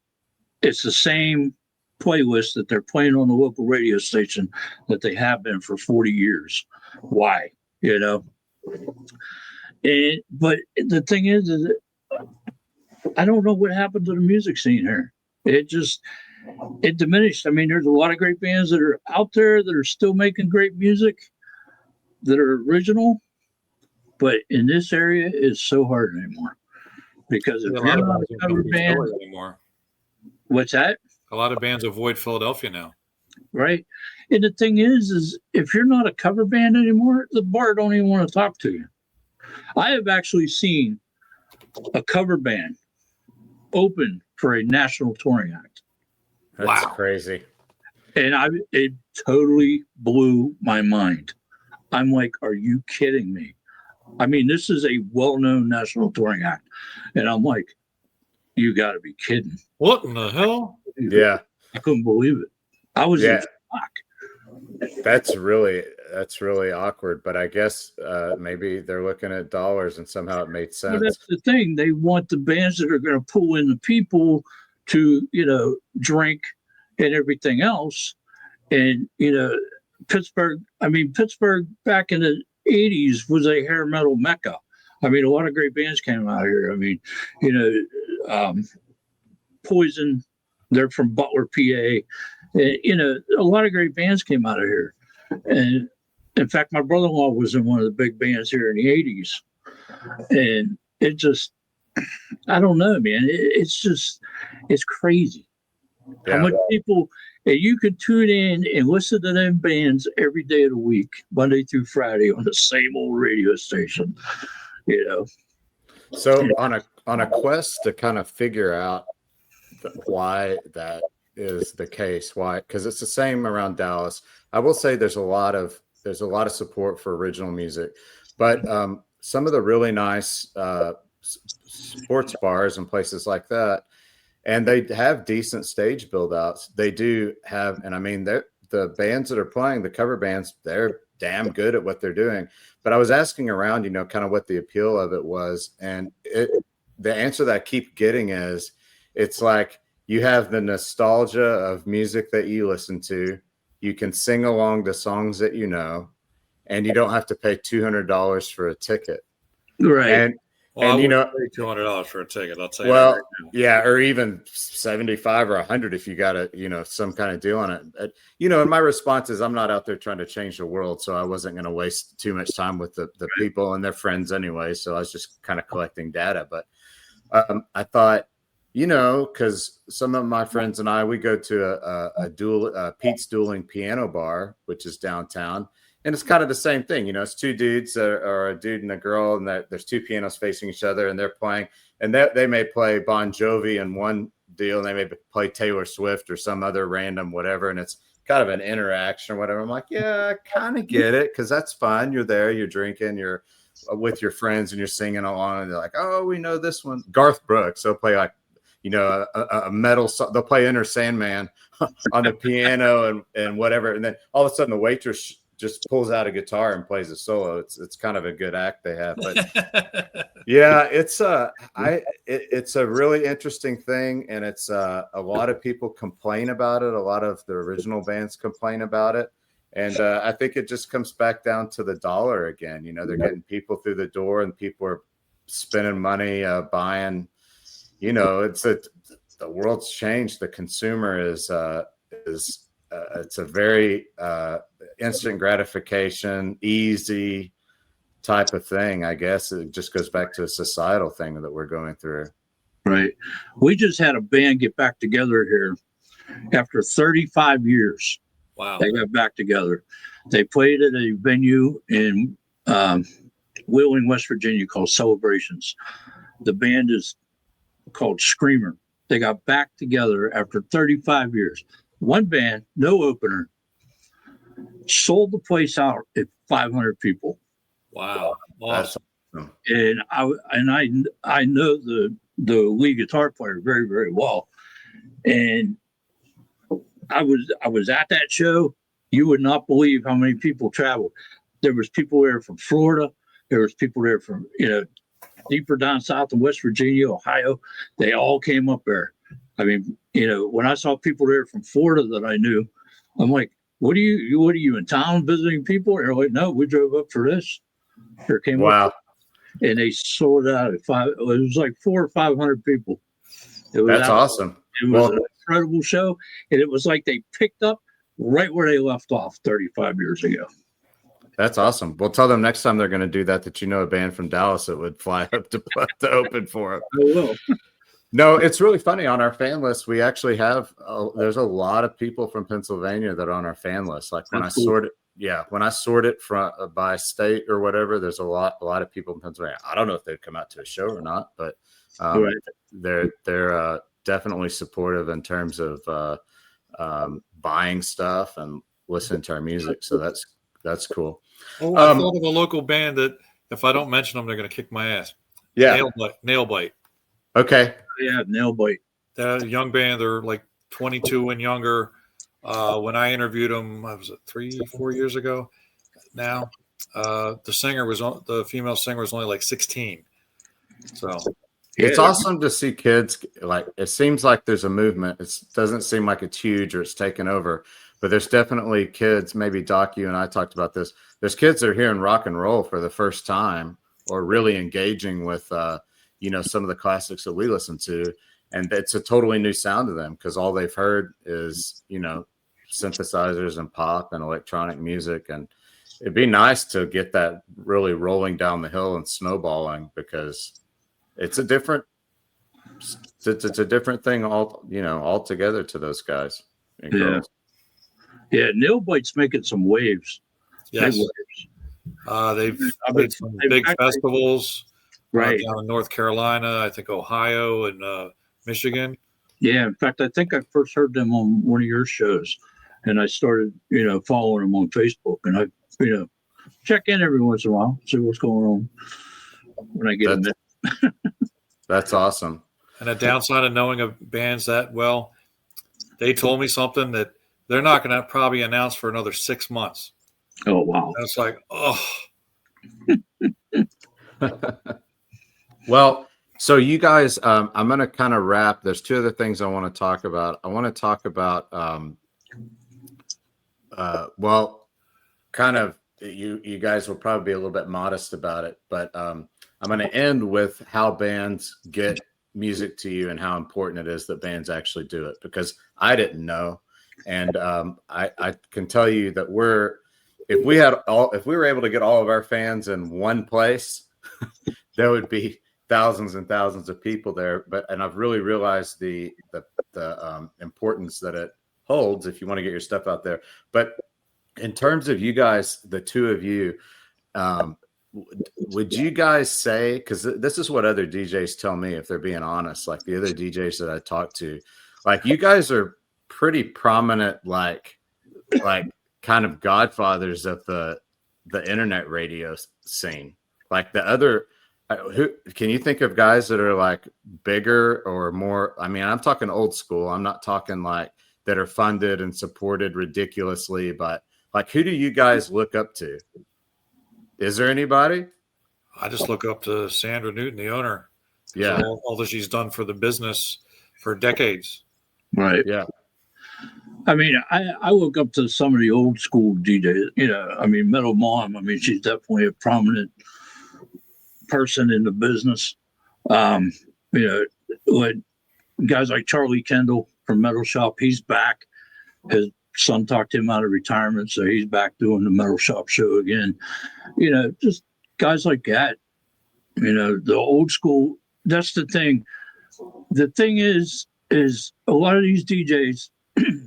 it's the same playlist that they're playing on the local radio station that they have been for 40 years. Why? But the thing is I don't know what happened to the music scene here. It diminished. I mean, there's a lot of great bands that are out there that are still making great music that are original, but in this area it's so hard anymore because if you're not a cover band anymore. What's that? A lot of bands avoid Philadelphia now. Right. And the thing is if you're not a cover band anymore, the bar don't even want to talk to you. I have actually seen a cover band open for a national touring act. That's crazy. And it totally blew my mind. I'm like, are you kidding me? I mean, this is a well-known national touring act. And I'm like, you got to be kidding. What in the hell? Yeah. I couldn't believe it. I was in shock. That's really awkward, but I guess maybe they're looking at dollars and somehow it made sense. Well, that's the thing. They want the bands that are going to pull in the people to, drink and everything else. And, Pittsburgh back in the 80s was a hair metal mecca. I mean, a lot of great bands came out here. I mean, Poison, they're from Butler, PA. A lot of great bands came out of here. And in fact, my brother-in-law was in one of the big bands here in the 80s. And it just, I don't know, man. It's crazy. Yeah. How much people, and you can tune in and listen to them bands every day of the week, Monday through Friday on the same old radio station, So on a quest to kind of figure out why that is the case, because it's the same around Dallas. I will say there's a lot of support for original music, but some of the really nice sports bars and places like that, and they have decent stage build outs. They do have, and I mean, the bands that are playing, the cover bands, they're damn good at what they're doing. But I was asking around, kind of what the appeal of it was, and the answer that I keep getting is, it's like you have the nostalgia of music that you listen to. You can sing along the songs that you know, and you don't have to pay $200 for a ticket. Right. And Well, and I you know, wouldn't pay $200 for a ticket. I'll tell you that well, right now. yeah, or even 75 or 100 if you got some kind of deal on it. And my response is I'm not out there trying to change the world, so I wasn't going to waste too much time with the people and their friends anyway. So I was just kind of collecting data. But I thought, because some of my friends and I, we go to a Pete's Dueling Piano Bar, which is downtown. And it's kind of the same thing. It's two dudes or a dude and a girl, and there's two pianos facing each other, and they're playing. And they may play Bon Jovi in one deal, and they may play Taylor Swift or some other random whatever. And it's kind of an interaction or whatever. I'm like, yeah, I kind of get it, because that's fun. You're there, you're drinking, you're with your friends, and you're singing along. And they're like, oh, we know this one. Garth Brooks. They'll play like, a metal song. They'll play Enter Sandman on the piano and whatever. And then all of a sudden the waitress just pulls out a guitar and plays a solo. It's kind of a good act they have, but yeah, it's a really interesting thing. And it's a lot of people complain about it. A lot of the original bands complain about it. And I think it just comes back down to the dollar again. They're getting people through the door, and people are spending money, buying, the world's changed. The consumer is it's a very instant gratification, easy type of thing. I guess it just goes back to a societal thing that we're going through. Right. We just had a band get back together here after 35 years. Wow. They got back together. They played at a venue in Wheeling, West Virginia called Celebrations. The band is called Screamer. They got back together after 35 years. One band, no opener, sold the place out at 500 people. Wow. Awesome. And I know the lead guitar player very, very well. And I was at that show. You would not believe how many people traveled. There was people there from Florida. There was people there from, deeper down south in West Virginia, Ohio. They all came up there. I mean, when I saw people there from Florida that I knew, I'm like, what are you in town visiting people? And they're like, no, we drove up for this. Wow. And they sold out at it was like 400 or 500 people. That's awesome. It was an incredible show. And it was like they picked up right where they left off 35 years ago. That's awesome. Well, tell them next time they're going to do that a band from Dallas that would fly up to open for them. I will. No, it's really funny. On our fan list, we actually have there's a lot of people from Pennsylvania that are on our fan list. Like when I sort it from by state or whatever, there's a lot of people in Pennsylvania. I don't know if they'd come out to a show or not, but they're definitely supportive in terms of buying stuff and listening to our music. So that's cool. Oh, I thought of a local band that if I don't mention them, they're going to kick my ass. Yeah. Nail Bite. Okay. Yeah, Nail Bite. They're a young band. They're like 22 and younger. When I interviewed them, was it 3-4 years ago now? The female singer was only like 16. So it's awesome to see kids. Like, it seems like there's a movement. It doesn't seem like it's huge or it's taken over, but there's definitely kids. Maybe Doc, you and I talked about this. There's kids that are hearing rock and roll for the first time, or really engaging with, some of the classics that we listen to. And it's a totally new sound to them because all they've heard is, synthesizers and pop and electronic music. And it'd be nice to get that really rolling down the hill and snowballing, because it's a different thing altogether to those guys and girls. Yeah, Nail Bite's making some waves. Yes. They've played some big festivals, right, down in North Carolina, I think Ohio and Michigan. Yeah, in fact, I think I first heard them on one of your shows, and I started, following them on Facebook, and I, check in every once in a while, see what's going on when I get them. That's awesome. And the downside of knowing of bands that well, they told me something that they're not going to probably announce for another 6 months. Oh, wow. And it's like, oh. Well, So you guys, I'm going to kind of wrap. There's two other things I want to talk about. I want to talk about, well, kind of you guys will probably be a little bit modest about it, but I'm going to end with how bands get music to you and how important it is that bands actually do it, because I didn't know. And I can tell you that if we were able to get all of our fans in one place, there would be thousands and thousands of people there. And I've really realized the importance that it holds if you want to get your stuff out there. But in terms of you guys, the two of you, would you guys say, because this is what other DJs tell me, if they're being honest, like the other DJs that I talk to, like you guys are pretty prominent, like kind of godfathers of the internet radio scene. Like the other, who can you think of guys that are like bigger or more? I mean, I'm talking old school. I'm not talking like that are funded and supported ridiculously, but like, who do you guys look up to? Is there anybody? I just look up to Sandra Newton, the owner. Yeah. All that she's done for the business for decades. Right. Yeah. I mean, I look up to some of the old school DJs, I mean, Metal Mom. I mean, she's definitely a prominent person in the business. Like guys like Charlie Kendall from Metal Shop, he's back. His son talked him out of retirement, so he's back doing the Metal Shop show again. Just guys like that. The old school. That's the thing. The thing is a lot of these DJs,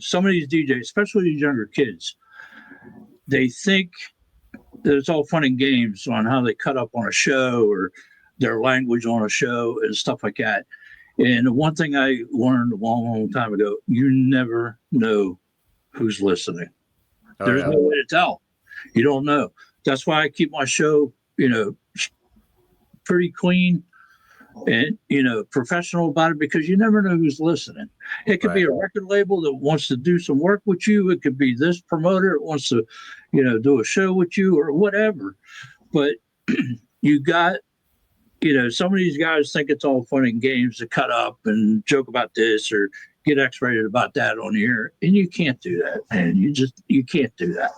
some of these DJs, especially these younger kids, they think that it's all fun and games on how they cut up on a show or their language on a show and stuff like that. And the one thing I learned a long, long time ago, you never know who's listening. There's no way to tell. You don't know. That's why I keep my show, pretty clean and, professional about it, because you never know who's listening. It could be a record label that wants to do some work with you. It could be this promoter that wants to, do a show with you or whatever. But you got, some of these guys think it's all fun and games to cut up and joke about this or get X-rated about that on the air. And you can't do that, man. You can't do that.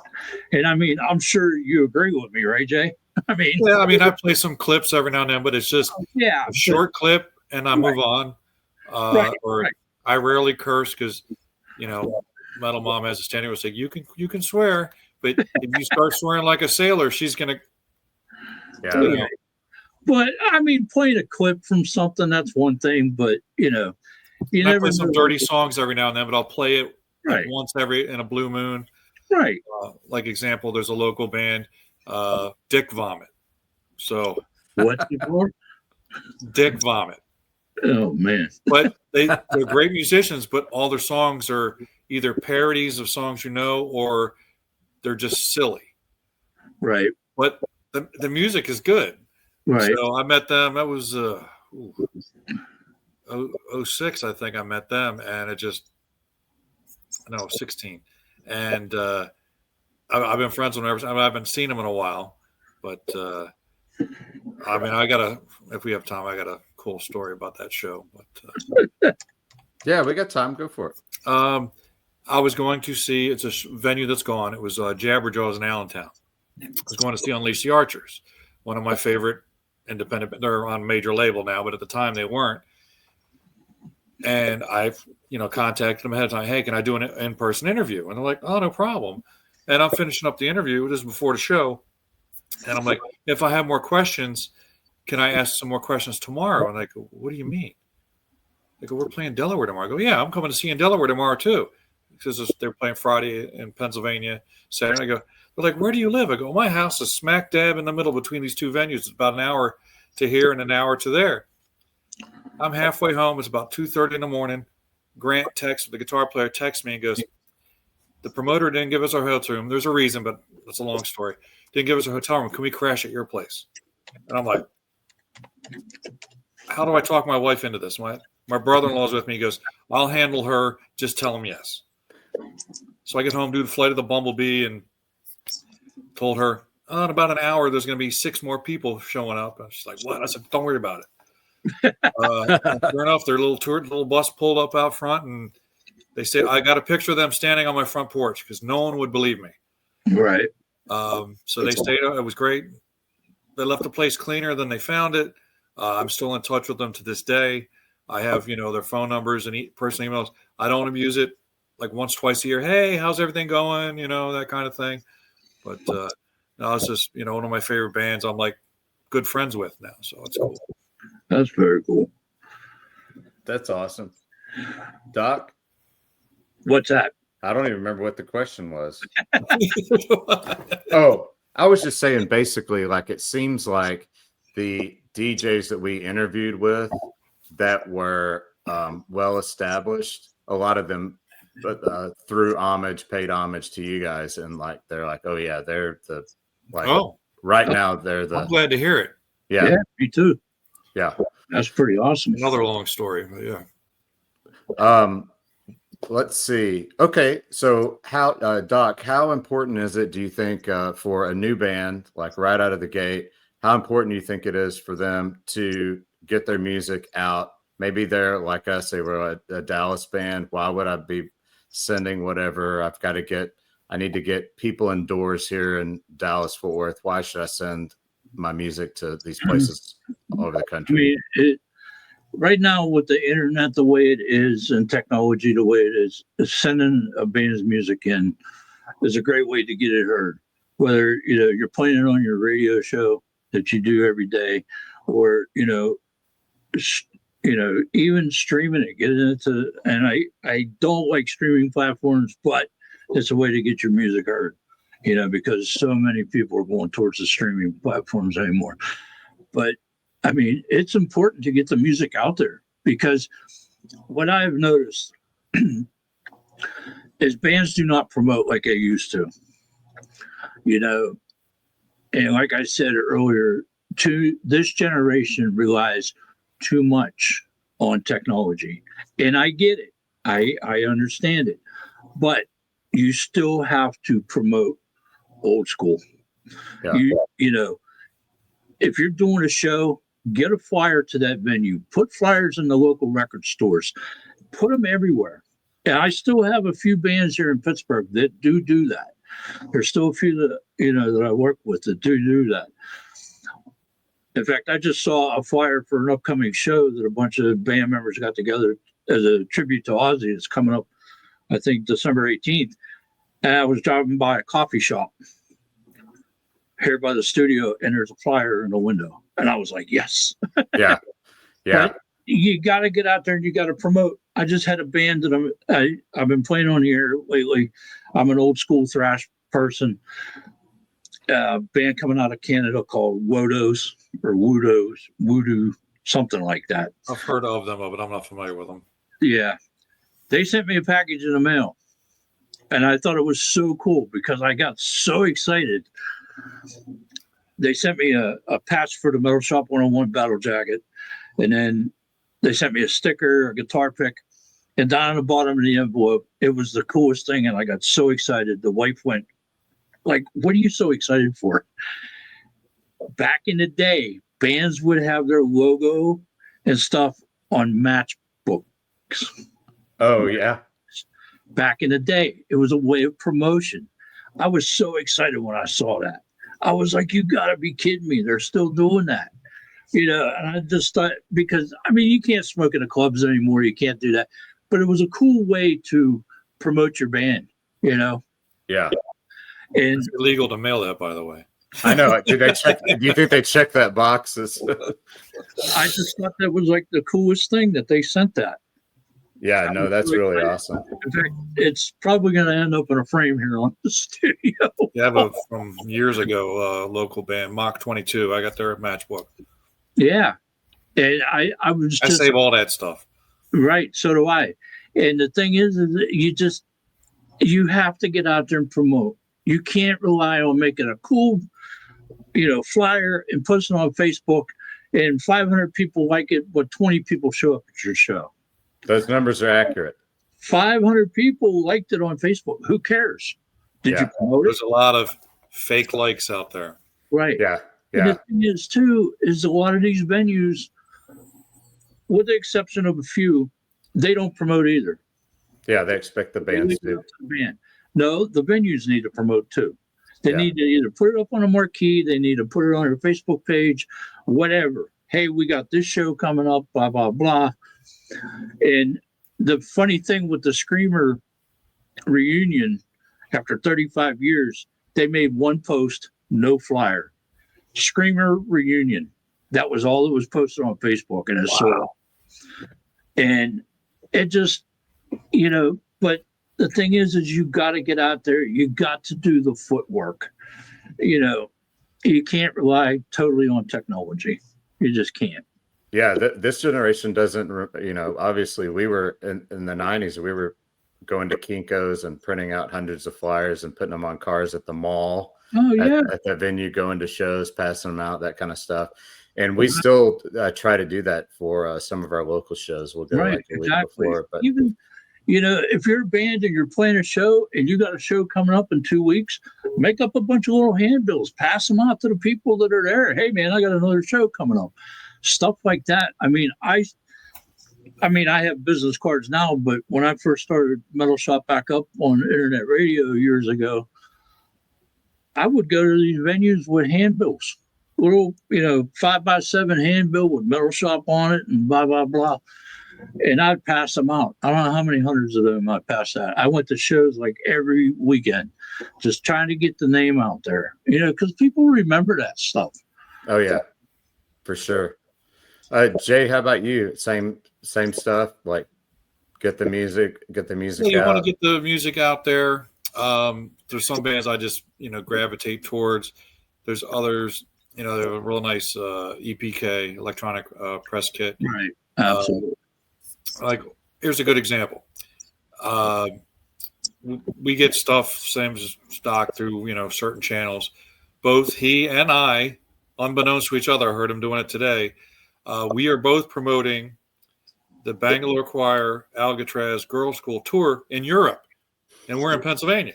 And I mean, I'm sure you agree with me, right, Jay? I mean, I play some clips every now and then, but it's just a short clip and I move on. I rarely curse because, Metal Mom has a standing will say, you can swear, but if you start swearing like a sailor, she's going to. But I mean, playing a clip from something, that's one thing, but you never play some dirty songs every now and then, but I'll play it once in a blue moon. Right. Like example, there's a local band, Dick Vomit. So what's it for? Dick Vomit. Oh man. But they're great musicians, but all their songs are either parodies of songs or they're just silly. Right. But the music is good. Right. So I met them. That was 06, I think I met them, and 16. And I've been friends with them ever since. I haven't seen them in a while, but I mean, if we have time, I got a cool story about that show. But yeah, we got time. Go for it. I was going to see, it's a venue that's gone. It was Jabberjaws in Allentown. I was going to see Unleash the Archers, one of my favorite independent. They're on a major label now, but at the time they weren't. And I've, contacted them ahead of time. Hey, can I do an in-person interview? And they're like, oh, no problem. And I'm finishing up the interview. This is before the show. And I'm like, if I have more questions, can I ask some more questions tomorrow? And I go, what do you mean? They go, we're playing Delaware tomorrow. I go, yeah, I'm coming to see you in Delaware tomorrow too. Because they're playing Friday in Pennsylvania, Saturday. I go, they're like, where do you live? I go, my house is smack dab in the middle between these two venues. It's about an hour to here and an hour to there. I'm halfway home. It's about 2:30 in the morning. Grant the guitar player texts me and goes, the promoter didn't give us our hotel room. There's a reason, but that's a long story. Didn't give us a hotel room. Can we crash at your place? And I'm like, how do I talk my wife into this? My brother-in-law's with me. He goes, I'll handle her. Just tell him yes. So I get home, do the flight of the Bumblebee, and told her, in about an hour, there's going to be 6 more people showing up. And she's like, what? I said, don't worry about it. Sure enough, their little bus pulled up out front, and they say, I got a picture of them standing on my front porch because no one would believe me. Right. So they stayed. It was great. They left the place cleaner than they found it. I'm still in touch with them to this day. I have, their phone numbers and personal emails. I don't abuse it like once, twice a year. Hey, how's everything going? That kind of thing. But no, it's just, one of my favorite bands I'm like good friends with now. So it's cool. That's very cool. That's awesome. Doc? What's that? I don't even remember what the question was. Oh, I was just saying basically, like, it seems like the DJs that we interviewed with that were well established, a lot of them paid homage to you guys, and like they're like, oh yeah, they're the right now they're the. I'm glad to hear it. Yeah, me too. Yeah, that's pretty awesome. Another long story, but yeah. Let's see. Okay, so Doc, how important is it, do you think, for a new band, like right out of the gate, how important do you think it is for them to get their music out? Maybe they're like us, they were a Dallas band. Why would I be sending whatever? I need to get people indoors here in Dallas, Fort Worth. Why should I send my music to these places all over the country? I mean, right now, with the internet the way it is and technology the way it is, sending a band's music in is a great way to get it heard. Whether you're playing it on your radio show that you do every day, or even streaming it, getting it to. And I don't like streaming platforms, but it's a way to get your music heard. Because so many people are going towards the streaming platforms anymore. But I mean, it's important to get the music out there, because what I've noticed is bands do not promote like they used to, and like I said earlier, this generation relies too much on technology, and I get it. I understand it, but you still have to promote old school. Yeah. If you're doing a show, get a flyer to that venue. Put flyers in the local record stores. Put them everywhere. And I still have a few bands here in Pittsburgh that do that. There's still a few that I work with that do that. In fact, I just saw a flyer for an upcoming show that a bunch of band members got together as a tribute to Ozzy. It's coming up, I think, December 18th. And I was driving by a coffee shop here by the studio, and there's a flyer in the window. And I was like, yes. Yeah. But you got to get out there and you got to promote. I just had a band that I've been playing on here lately. I'm an old school thrash person. Band coming out of Canada called Wodos or Voodoo, something like that. I've heard of them, but I'm not familiar with them. Yeah. They sent me a package in the mail. And I thought it was so cool because I got so excited. They sent me a patch for the Metal Shop 101 battle jacket. And then they sent me a sticker, a guitar pick. And down on the bottom of the envelope, it was the coolest thing. And I got so excited. The wife went, like, what are you so excited for? Back in the day, bands would have their logo and stuff on matchbooks. Oh, yeah. Back in the day, it was a way of promotion. I was so excited when I saw that. I was like, you got to be kidding me. They're still doing that. And I just thought, because, I mean, you can't smoke in the clubs anymore. You can't do that. But it was a cool way to promote your band, Yeah. And it's illegal to mail that, by the way. I know. Do you think they check that box? I just thought that was like the coolest thing that they sent that. Yeah, no, that's really awesome. In fact, it's probably going to end up in a frame here on the studio. Yeah, but from years ago, local band, Mach 22. I got their matchbook. Yeah. And I save all that stuff. Right. So do I. And the thing is that you have to get out there and promote. You can't rely on making a cool, flyer and posting on Facebook and 500 people like it, but 20 people show up at your show. Those numbers are accurate. 500 people liked it on Facebook. Who cares? Did you promote it? There's a lot of fake likes out there. Right. Yeah. And the thing is, too, is a lot of these venues with the exception of a few, they don't promote either. Yeah, they expect the bands to. No, the venues need to promote too. They need to either put it up on a marquee, they need to put it on their Facebook page, whatever. Hey, we got this show coming up, blah, blah, blah. And the funny thing with the Screamer reunion, after 35 years, they made one post, no flyer. Screamer reunion. That was all that was posted on Facebook, and it's sold. And it just, but the thing is you got to get out there. You got to do the footwork. You can't rely totally on technology. You just can't. Yeah, this generation doesn't, obviously we were in the 90s, we were going to Kinko's and printing out hundreds of flyers and putting them on cars at the mall, at the venue, going to shows, passing them out, that kind of stuff. And we still try to do that for some of our local shows. We'll go like a week before. But even, if you're a band and you're playing a show and you got a show coming up in 2 weeks, make up a bunch of little handbills, pass them out to the people that are there. Hey, man, I got another show coming up. Stuff like that. I mean, I have business cards now, but when I first started Metal Shop back up on internet radio years ago, I would go to these venues with handbills, little, 5x7 handbill with Metal Shop on it and blah, blah, blah. And I'd pass them out. I don't know how many hundreds of them I passed out. I went to shows like every weekend, just trying to get the name out there, because people remember that stuff. Oh, yeah, for sure. Jay, how about you? Same stuff, like get the music out. You want to get the music out there. There's some bands I just, gravitate towards. There's others, they have a real nice EPK, electronic press kit. Right. Absolutely. Like, here's a good example. We get stuff, same as stock, through, certain channels. Both he and I, unbeknownst to each other, I heard him doing it today. We are both promoting the Bangalore Choir Alcatraz Girls' School Tour in Europe, and we're in Pennsylvania.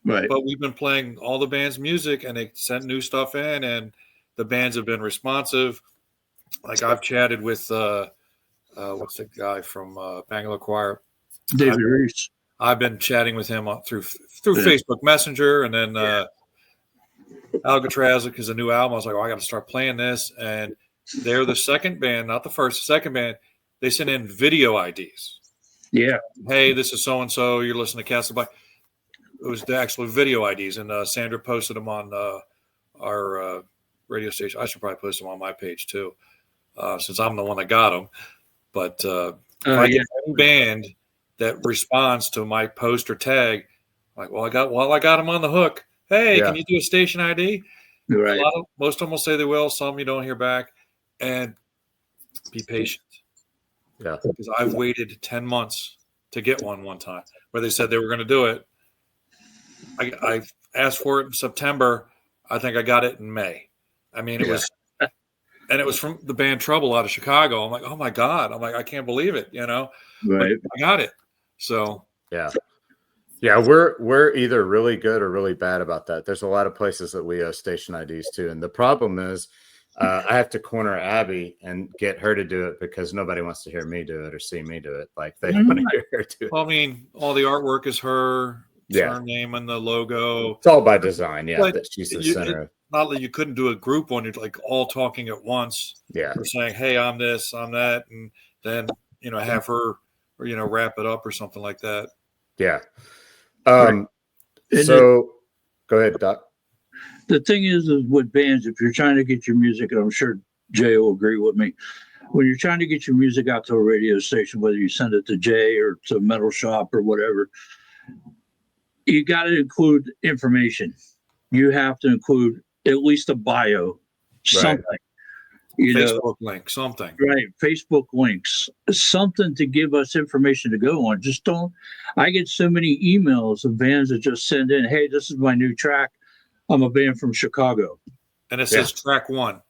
Right. But we've been playing all the band's music, and they sent new stuff in, and the bands have been responsive. Like, I've chatted with what's the guy from Bangalore Choir? David Reese. I've been chatting with him through Facebook Messenger, and then Alcatraz, because a new album. I was like, I got to start playing this, and they're the second band, not the first, the second band. They sent in video IDs. Yeah. Hey, this is so-and-so. You're listening to Castle Blakk. It was the actual video IDs, and Sandra posted them on our radio station. I should probably post them on my page too, since I'm the one that got them. But if I get any band that responds to my post or tag, like, I got them on the hook. Hey, can you do a station ID? Right. Most of them will say they will. Some you don't hear back. And be patient. Yeah. Because I've waited 10 months to get one time where they said they were going to do it. I asked for it in September. I think I got it in May. I mean, it was, and it was from the band Trouble out of Chicago. I'm like, oh my God. I'm like, I can't believe it, Right. But I got it. So, yeah. Yeah, we're either really good or really bad about that. There's a lot of places that we owe station IDs to. And the problem is, I have to corner Abby and get her to do it because nobody wants to hear me do it or see me do it. Like, they want to hear her do it. Well, I mean, all the artwork is her. Her name and the logo. It's all by design, But that she's the center. Not that you couldn't do a group one, you're like all talking at once. Yeah. Or saying, hey, I'm this, I'm that, and then have her or wrap it up or something like that. Yeah. So go ahead, Doc. The thing is with bands, if you're trying to get your music, and I'm sure Jay will agree with me, when you're trying to get your music out to a radio station, whether you send it to Jay or to Metal Shop or whatever, you got to include information. You have to include at least a bio, something. Facebook link, something. Right. Facebook links, something to give us information to go on. Just don't. I get so many emails of bands that just send in, hey, this is my new track. I'm a band from Chicago. And it says track 1.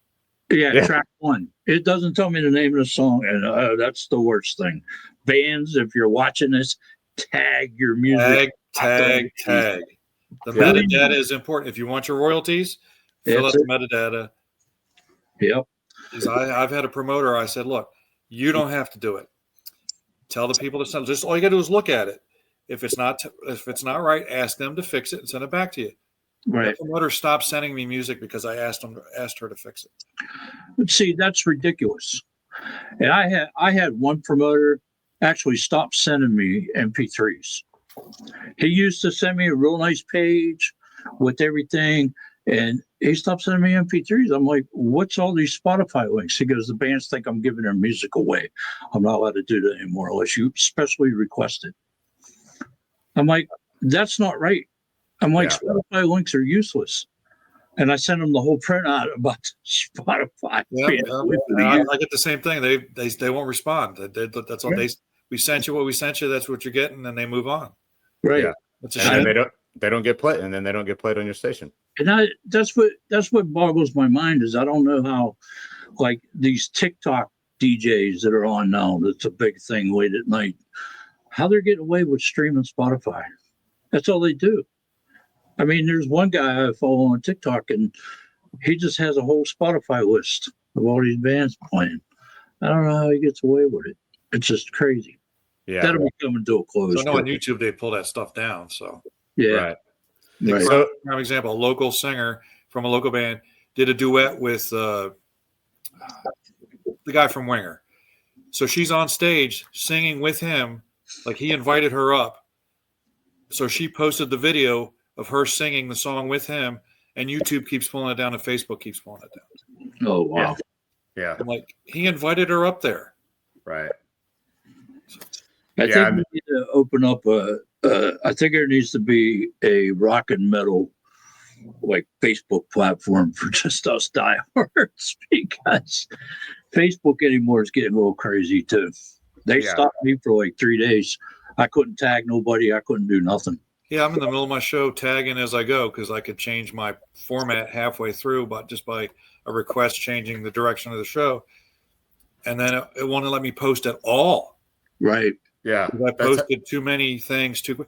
Yeah, track 1. It doesn't tell me the name of the song. And that's the worst thing. Bands, if you're watching this, tag your music. Tag. The metadata is important. If you want your royalties, fill out the metadata. Yep. I've had a promoter. I said, look, You don't have to do it. Tell the people to send. Just all you got to do is look at it. If it's not right, ask them to fix it and send it back to you. Right. The promoter stopped sending me music because I asked her to fix it. See, that's ridiculous. And I had one promoter actually stop sending me MP3s. He used to send me a real nice page with everything, and he stopped sending me MP3s. I'm like, what's all these Spotify links? He goes, the bands think I'm giving their music away. I'm not allowed to do that anymore unless you specially request it. I'm like, that's not right. I'm like, Spotify links are useless. And I sent them the whole printout about Spotify. I get the same thing. They won't respond. That's all. We sent you what we sent you. That's what you're getting, and they move on. Right. Yeah. That's a shame. And they don't get played, and then they don't get played on your station. And that's what boggles my mind is I don't know how, like these TikTok DJs that are on now, that's a big thing late at night, how they're getting away with streaming Spotify. That's all they do. I mean, there's one guy I follow on TikTok, and he just has a whole Spotify list of all these bands playing. I don't know how he gets away with it. It's just crazy. Yeah. That'll be coming to a close. So I know on YouTube they pull that stuff down. So yeah. Right. So, for example, a local singer from a local band did a duet with the guy from Winger. So she's on stage singing with him, like he invited her up. So she posted the video of her singing the song with him, and YouTube keeps pulling it down and Facebook keeps pulling it down. Oh, wow. Yeah. I'm like, he invited her up there. Right. I think we need to open up I think there needs to be a rock and metal like Facebook platform for just us diehards, because Facebook anymore is getting a little crazy too. They stopped me for like 3 days. I couldn't tag nobody. I couldn't do nothing. Yeah, I'm in the middle of my show tagging as I go because I could change my format halfway through, but just by a request changing the direction of the show. And then it won't let me post at all. Right. Yeah. I posted too many things too quick.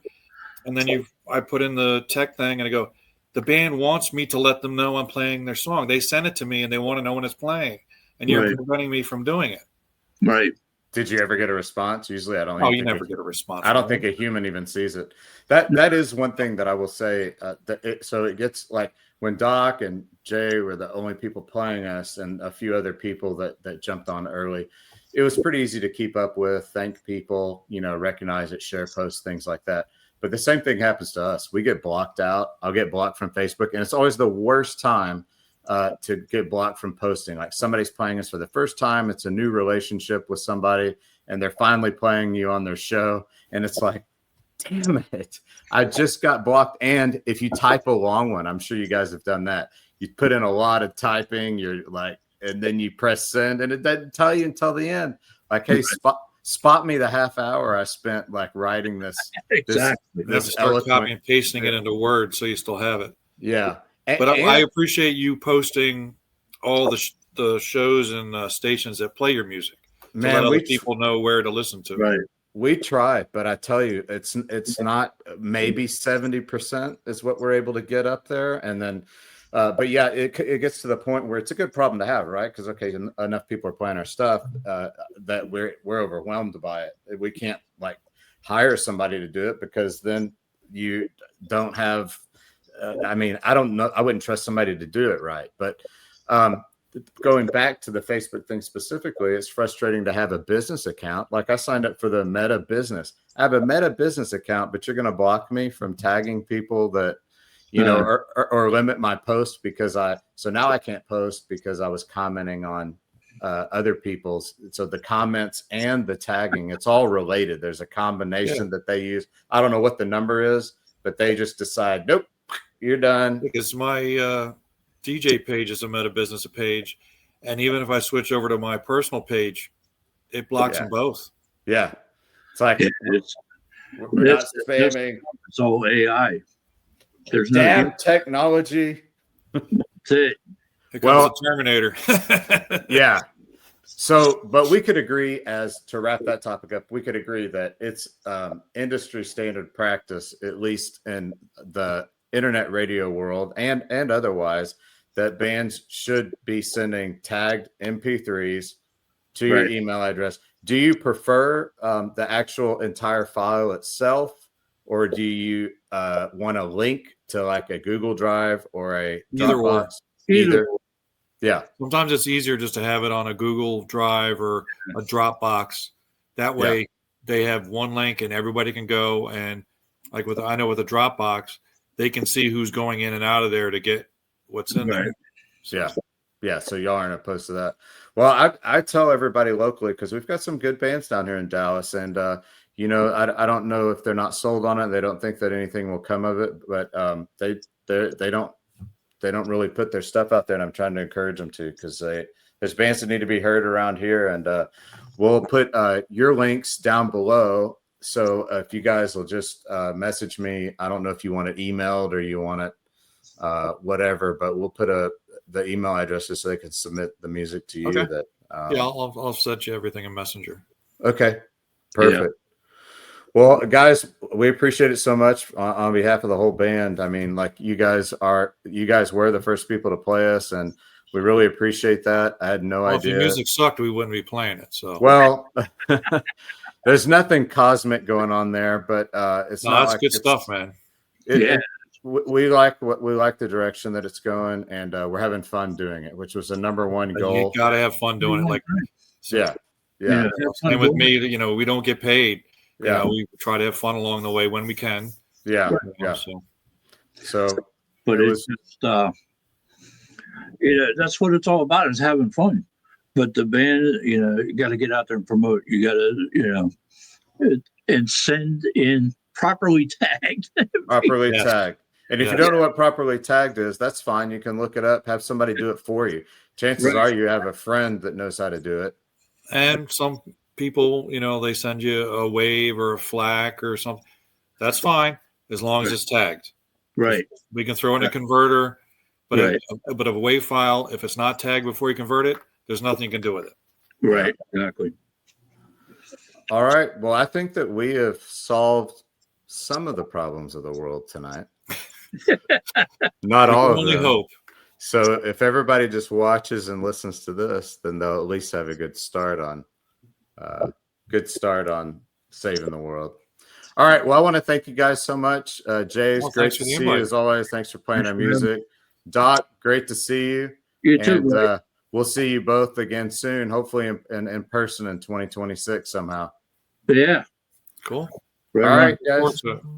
And then I put in the tech thing and I go, the band wants me to let them know I'm playing their song. They send it to me and they want to know when it's playing. And you're preventing me from doing it. Right. Did you ever get a response? Usually I don't. Oh, you never get a response. I don't think a human even sees it. That is one thing that I will say. So it gets like when Doc and Jay were the only people playing us and a few other people that jumped on early. It was pretty easy to keep up with, thank people, recognize it, share posts, things like that. But the same thing happens to us. We get blocked out. I'll get blocked from Facebook. And it's always the worst time to get blocked from posting. Like somebody's playing us for the first time. It's a new relationship with somebody and they're finally playing you on their show. And it's like, damn it. I just got blocked. And if you type a long one, I'm sure you guys have done that. You put in a lot of typing. You're like, and then you press send and it doesn't tell you until the end. Like, hey, spot me the half hour I spent like writing this. Exactly. You have to start copying and pasting it into Word so you still have it. Yeah. But I appreciate you posting all the shows and stations that play your music. Man, so let other people know where to listen to. Right. We try, but I tell you, it's not maybe 70% is what we're able to get up there. And then, but yeah, it gets to the point where it's a good problem to have, right? Because, okay, enough people are playing our stuff that we're overwhelmed by it. We can't like hire somebody to do it because then you don't have, I mean, I don't know. I wouldn't trust somebody to do it right. But going back to the Facebook thing specifically, it's frustrating to have a business account. Like I signed up for the Meta Business. I have a Meta Business account, but you're going to block me from tagging people that, or limit my post because so now I can't post because I was commenting on other people's. So the comments and the tagging, it's all related. There's a combination that they use. I don't know what the number is, but they just decide, nope, you're done. Because my DJ page is a Meta Business page, and even if I switch over to my personal page, it blocks them both. Yeah, it's like we're not spamming. It's all AI. There's damn technology. Here comes the Terminator. Yeah. So, but we could agree, as to wrap that topic up, we could agree that it's industry standard practice, at least in the internet radio world and otherwise, that bands should be sending tagged MP3s to your email address. Do you prefer the actual entire file itself, or do you want a link to like a Google Drive or a Dropbox? Either. Yeah. Sometimes it's easier just to have it on a Google Drive or a Dropbox. That way they have one link and everybody can go. And like I know with a Dropbox, they can see who's going in and out of there to get what's in there. Yeah. Yeah. So y'all aren't opposed to that. Well, I tell everybody locally, because we've got some good bands down here in Dallas, and you know, I don't know if they're not sold on it. They don't think that anything will come of it, but they don't really put their stuff out there, and I'm trying to encourage them to, because there's bands that need to be heard around here, and we'll put your links down below. So if you guys will just message me, I don't know if you want it emailed or you want it whatever, but we'll put the email addresses so they can submit the music to you. Okay. That I'll set you everything in Messenger. Okay, perfect. Yeah. Well, guys, we appreciate it so much on behalf of the whole band. I mean, like you guys were the first people to play us, and we really appreciate that. I had no idea. If the music sucked, we wouldn't be playing it. So well, there's nothing cosmic going on there, but it's not. That's like good stuff, man. We like the direction that it's going, and we're having fun doing it, which was the number one goal. You got to have fun doing it. Like, yeah. And with me, you know, we don't get paid. You know, we try to have fun along the way when we can. Yeah. So, but it's just, that's what it's all about, is having fun. But the band, you know, you got to get out there and promote. You got to, you know, and send in properly tagged. Properly tagged. And if you don't know what properly tagged is, that's fine. You can look it up, have somebody do it for you. Chances are you have a friend that knows how to do it. And some people, you know, they send you a wave or a FLAC or something. That's fine, as long as it's tagged. Right. We can throw in a converter, but a wave file, if it's not tagged before you convert it, there's nothing you can do with it. Right. Exactly. All right. Well, I think that we have solved some of the problems of the world tonight. Not all of them. Only hope. So if everybody just watches and listens to this, then they'll at least have a good start on saving the world. All right. Well, I want to thank you guys so much. Jay, it's great to see you as always. Thanks for playing our music. Dot, great to see you. You too. And we'll see you both again soon, hopefully in person in 2026 somehow. Yeah. Cool. All right, guys.